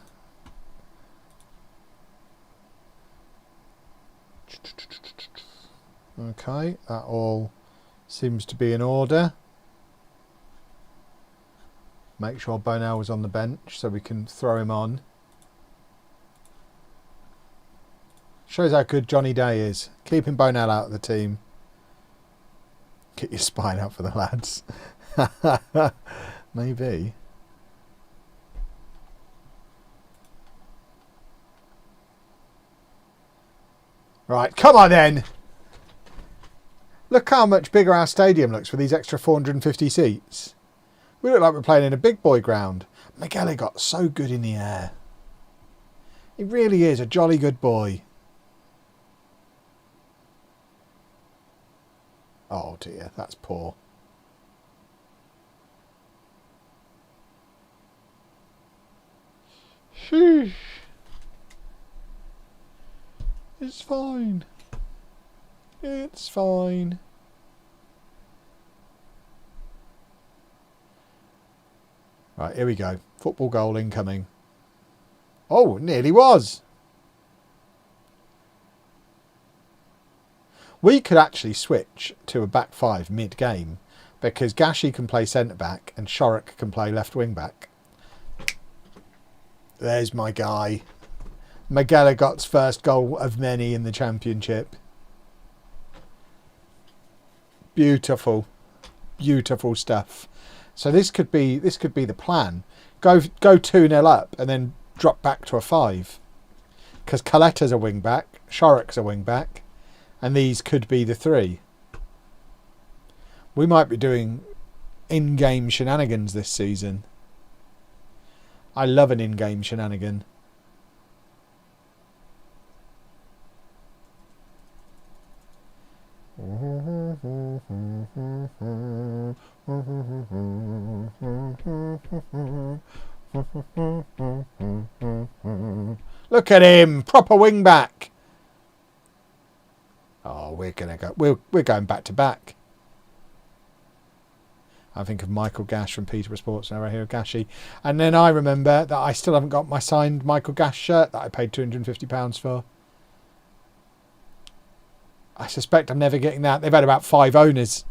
Okay, that all seems to be in order. Make sure Bonell was on the bench so we can throw him on. Shows how good Johnny Day is. Keeping Bonell out of the team. Get your spine out for the lads. Maybe. Right, come on then. Look how much bigger our stadium looks with these extra 450 seats. We look like we're playing in a big boy ground. Miguel got so good in the air. He really is a jolly good boy. Oh dear, that's poor. Sheesh. It's fine. It's fine. Right, here we go. Football goal incoming. Oh, it nearly was. We could actually switch to a back five mid-game because Gashi can play centre-back and Shorik can play left wing-back. There's my guy. Miguel got's first goal of many in the championship. Beautiful. Beautiful stuff. So this could be the plan. Go 2-0 up and then drop back to a 5. Because Coletta's a wing back, Shorrock's a wing back, and these could be the 3. We might be doing in-game shenanigans this season. I love an in-game shenanigan. Look at him, proper wing back. Oh, we're going back to back. I think of Michael Gash from Peterborough Sports, and I hear of Gashi. And then I remember that I still haven't got my signed Michael Gash shirt that I paid £250 for. I suspect I'm never getting that. They've had about 5 owners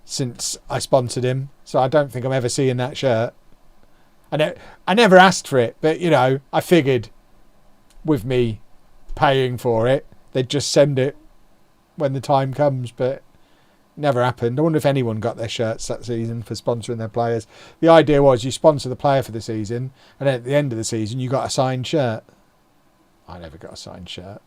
since I sponsored him, so I don't think I'm ever seeing that shirt. I never asked for it, but, you know, I figured with me paying for it, they'd just send it when the time comes, but never happened. I wonder if anyone got their shirts that season for sponsoring their players. The idea was you sponsor the player for the season, and then at the end of the season, you got a signed shirt. I never got a signed shirt.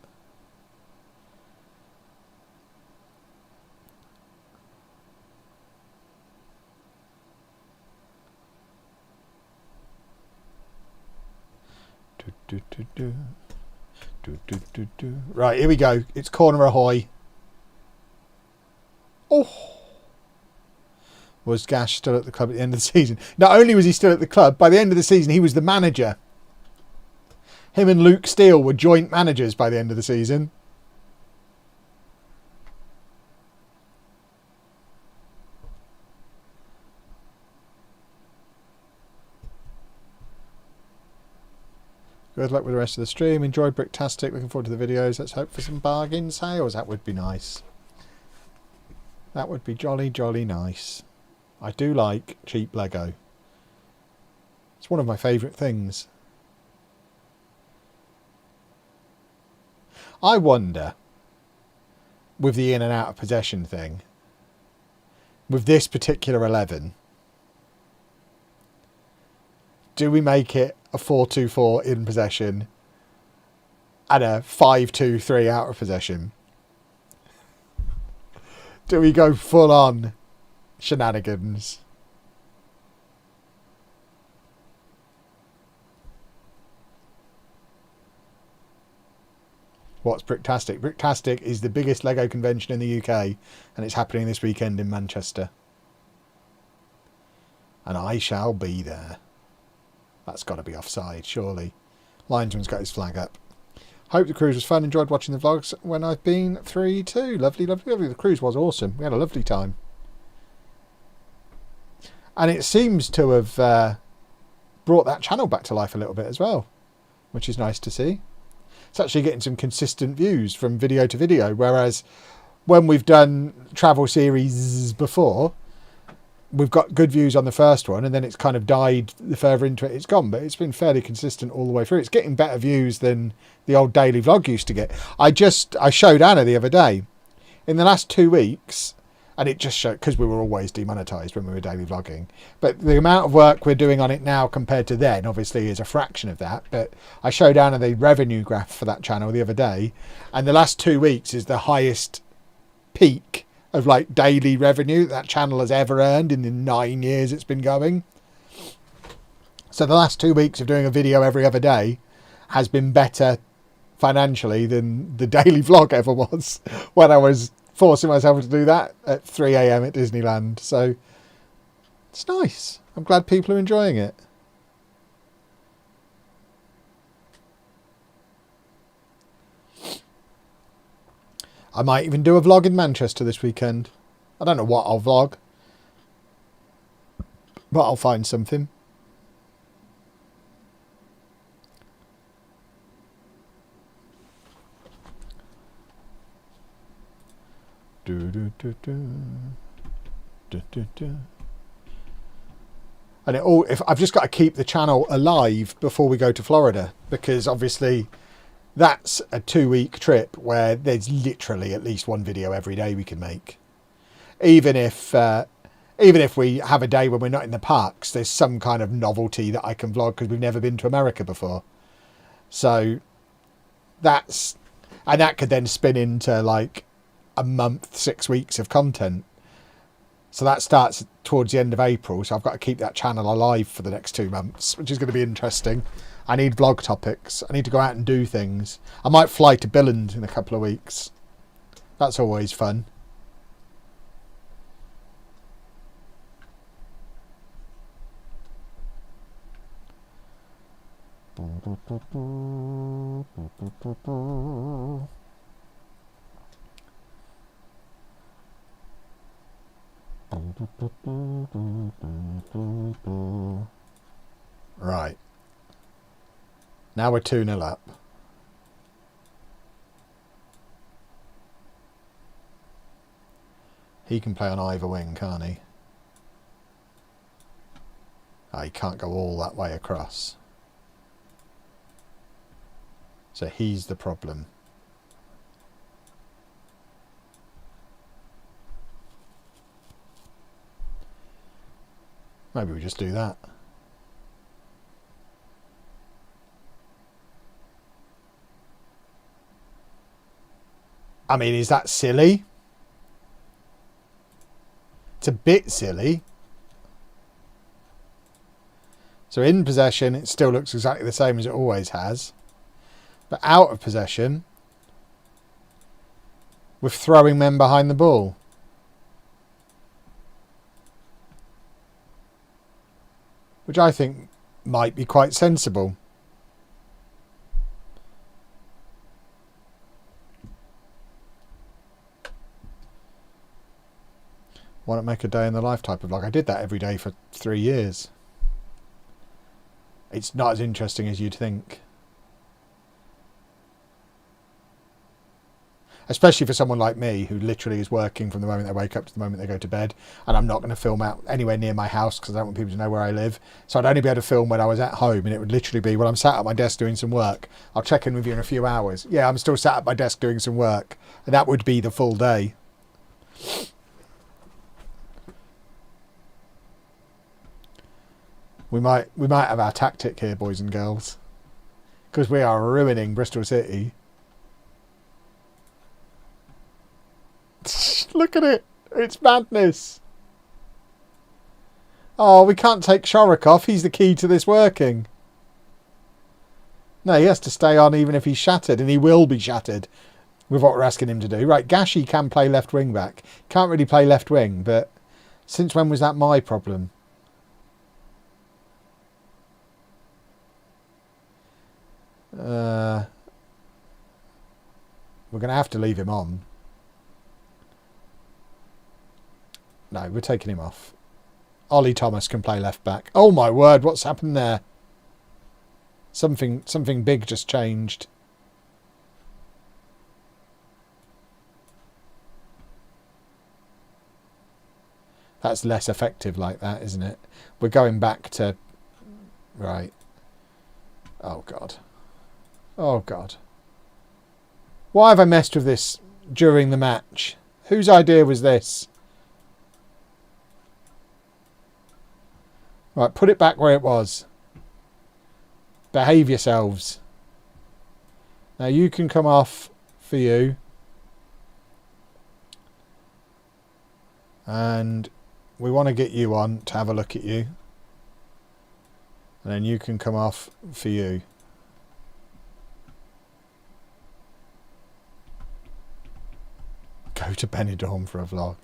Right, here we go. It's corner ahoy. Oh! Was Gash still at the club at the end of the season? Not only was he still at the club, by the end of the season he was the manager. Him and Luke Steele were joint managers by the end of the season. Good luck with the rest of the stream. Enjoy Bricktastic. Looking forward to the videos. Let's hope for some bargain sales. That would be nice. That would be jolly, jolly nice. I do like cheap Lego. It's one of my favourite things. I wonder, with the in and out of possession thing, with this particular 11, do we make it a 4-2-4 in possession and a 5-2-3 out of possession? Do we go full on shenanigans? What's Bricktastic? Bricktastic is the biggest Lego convention in the UK, and it's happening this weekend in Manchester. And I shall be there. That's got to be offside, surely. Linesman's got his flag up. Hope the cruise was fun. Enjoyed watching the vlogs when I've been 3-2. Lovely, lovely, lovely. The cruise was awesome. We had a lovely time. And it seems to have brought that channel back to life a little bit as well, which is nice to see. It's actually getting some consistent views from video to video, whereas when we've done travel series before, we've got good views on the first one, and then it's kind of died the further into it it's gone, but it's been fairly consistent all the way through. It's getting better views than the old daily vlog used to get. I showed Anna the other day, in the last 2 weeks, And it just showed, because we were always demonetised when we were daily vlogging. But the amount of work we're doing on it now compared to then, obviously, is a fraction of that. But I showed Anna the revenue graph for that channel the other day, and the last 2 weeks is the highest peak of like daily revenue that channel has ever earned in the 9 years it's been going. So the last 2 weeks of doing a video every other day has been better financially than the daily vlog ever was when I was forcing myself to do that at 3 a.m. at Disneyland. So it's nice. I'm glad people are enjoying it. I might even do a vlog in Manchester this weekend. I don't know what I'll vlog, but I'll find something. And it all, if I've just got to keep the channel alive before we go to Florida, because obviously that's a 2-week trip where there's literally at least one video every day we can make. Even if we have a day when we're not in the parks, there's some kind of novelty that I can vlog because we've never been to America before. So that could then spin into like a month, 6 weeks of content. So that starts towards the end of April. So I've got to keep that channel alive for the next 2 months, which is going to be interesting. I need vlog topics. I need to go out and do things. I might fly to Billund in a couple of weeks. That's always fun. Right. Now we're 2-0 up. He can play on either wing, can't he? Oh, he can't go all that way across. So he's the problem. Maybe we just do that. I mean, is that silly? It's a bit silly. So in possession, it still looks exactly the same as it always has. But out of possession, we're throwing men behind the ball. Which I think might be quite sensible. Why not make a day in the life type of vlog? I did that every day for 3 years. It's not as interesting as you'd think. Especially for someone like me who literally is working from the moment they wake up to the moment they go to bed, and I'm not going to film out anywhere near my house because I don't want people to know where I live. So I'd only be able to film when I was at home, and it would literally be, well, I'm sat at my desk doing some work. I'll check in with you in a few hours. Yeah, I'm still sat at my desk doing some work, and that would be the full day. We might have our tactic here, boys and girls, because we are ruining Bristol City. Look at it. It's madness. Oh, we can't take Shorik off. He's the key to this working. No, he has to stay on even if he's shattered, and he will be shattered with what we're asking him to do. Right, Gashi can play left wing back. Can't really play left wing, but since when was that my problem? We're going to have to leave him on. No, we're taking him off. Ollie Thomas can play left back. Oh my word, what's happened there? Something big just changed. That's less effective like that, isn't it? We're going back to... Right. Oh God. Oh God. Why have I messed with this during the match? Whose idea was this? Right, put it back where it was. Behave yourselves. Now you can come off for you. And we want to get you on to have a look at you. And then you can come off for you. Go to Benidorm for a vlog.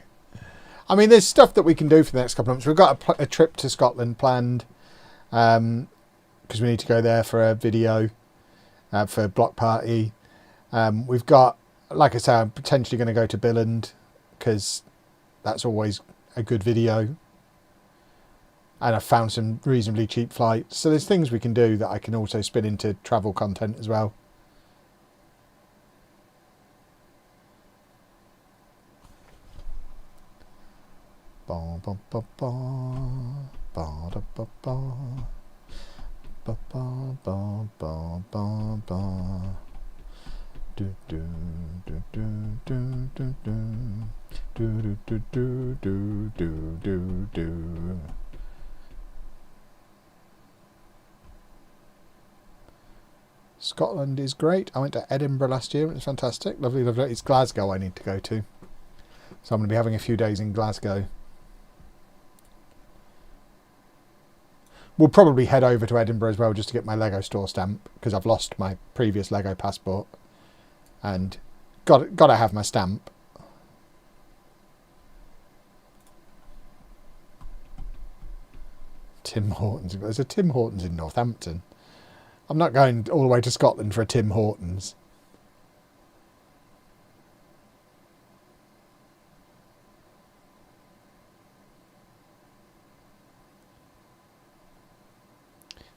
I mean, there's stuff that we can do for the next couple of months. We've got a trip to Scotland planned. Because we need to go there for a video. For a block party. We've got, like I say, I'm potentially going to go to Billund. Because that's always a good video. And I've found some reasonably cheap flights. So there's things we can do that I can also spin into travel content as well. Ba ba ba ba ba da ba ba ba ba ba ba ba ba do do do do do do do do do do do do do. Scotland is great. I went to Edinburgh last year. It was fantastic. Lovely, lovely. It's Glasgow I need to go to. So I'm going to be having a few days in Glasgow. We'll probably head over to Edinburgh as well just to get my Lego store stamp. Because I've lost my previous Lego passport. And got to have my stamp. Tim Hortons. There's a Tim Hortons in Northampton. I'm not going all the way to Scotland for a Tim Hortons.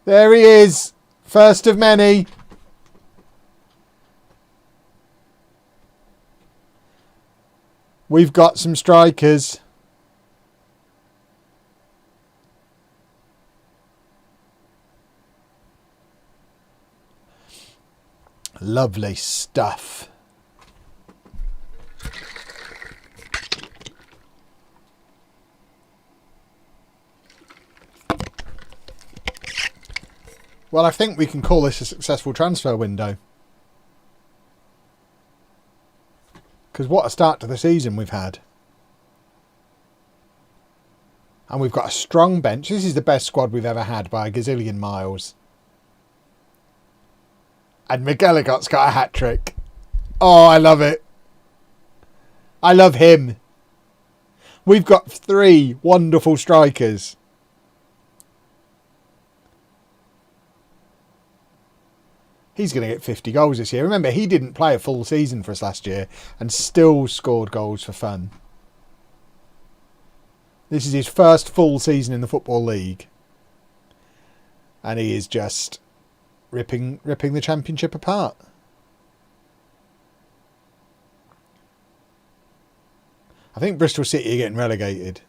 There he is. First of many. We've got some strikers. Lovely stuff. Well, I think we can call this a successful transfer window. Because what a start to the season we've had. And we've got a strong bench. This is the best squad we've ever had by a gazillion miles. And McGilligot's got a hat-trick. Oh, I love it. I love him. We've got 3 wonderful strikers. He's going to get 50 goals this year. Remember, he didn't play a full season for us last year and still scored goals for fun. This is his first full season in the Football League. And he is just ripping the Championship apart. I think Bristol City are getting relegated.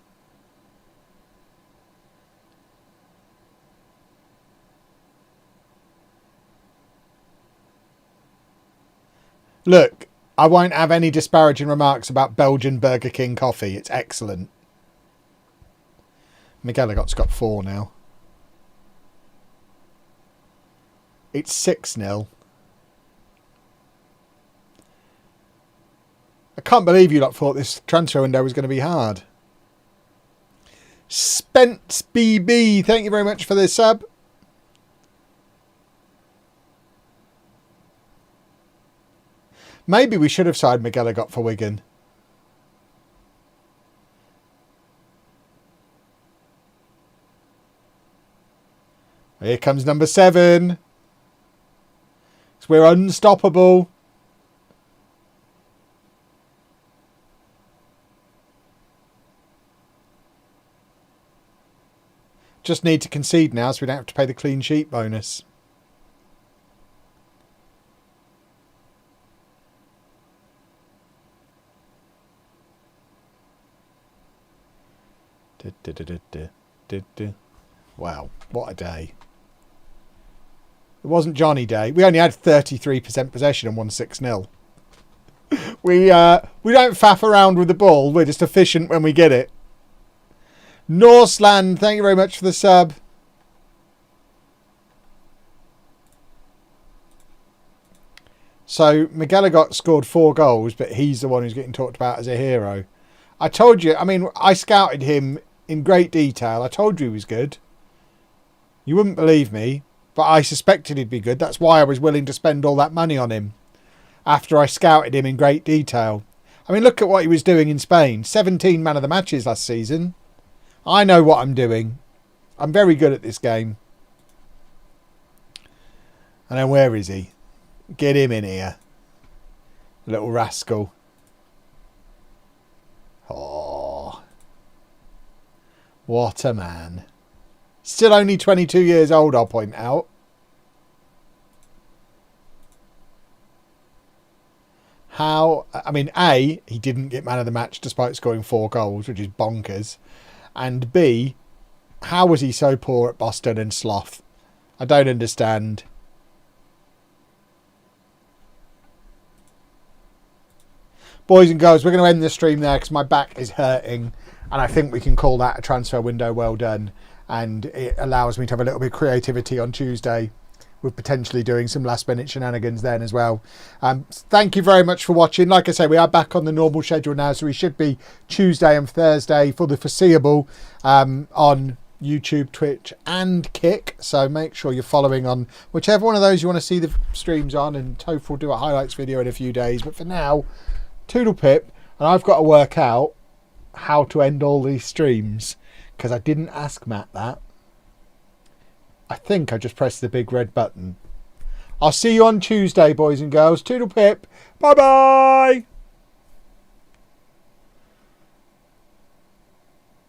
Look, I won't have any disparaging remarks about Belgian Burger King coffee. It's excellent. McGilligot's got 4 now. It's 6-0. I can't believe you lot thought this transfer window was going to be hard. Spence BB, thank you very much for the sub. Maybe we should have signed McGilligot for Wigan. Here comes number 7. We're unstoppable. Just need to concede now so we don't have to pay the clean sheet bonus. Wow, what a day. It wasn't Johnny Day. We only had 33% possession and won 6-0. We don't faff around with the ball. We're just efficient when we get it. Norseland, thank you very much for the sub. So McGallagher scored 4 goals, but he's the one who's getting talked about as a hero. I told you, I mean, I scouted him in great detail. I told you he was good. You wouldn't believe me, but I suspected he'd be good. That's why I was willing to spend all that money on him after I scouted him in great detail. I mean, look at what he was doing in Spain. 17 man of the matches last season. I know what I'm doing. I'm very good at this game. And then where is he? Get him in here. Little rascal. Oh. What a man. Still only 22 years old, I'll point out. How, I mean, A, he didn't get man of the match despite scoring 4 goals, which is bonkers. And B, how was he so poor at Boston and Sloth? I don't understand. Boys and girls, we're going to end the stream there because my back is hurting. And I think we can call that a transfer window well done. And it allows me to have a little bit of creativity on Tuesday with potentially doing some last minute shenanigans then as well. Thank you very much for watching. Like I say, we are back on the normal schedule now, so we should be Tuesday and Thursday for the foreseeable on YouTube, Twitch and Kick. So make sure you're following on whichever one of those you want to see the streams on, and Toph will do a highlights video in a few days. But for now, toodle pip, and I've got to work out how to end all these streams because I didn't ask Matt that. I think I just pressed the big red button. I'll see you on Tuesday, boys and girls. Toodle pip. Bye bye.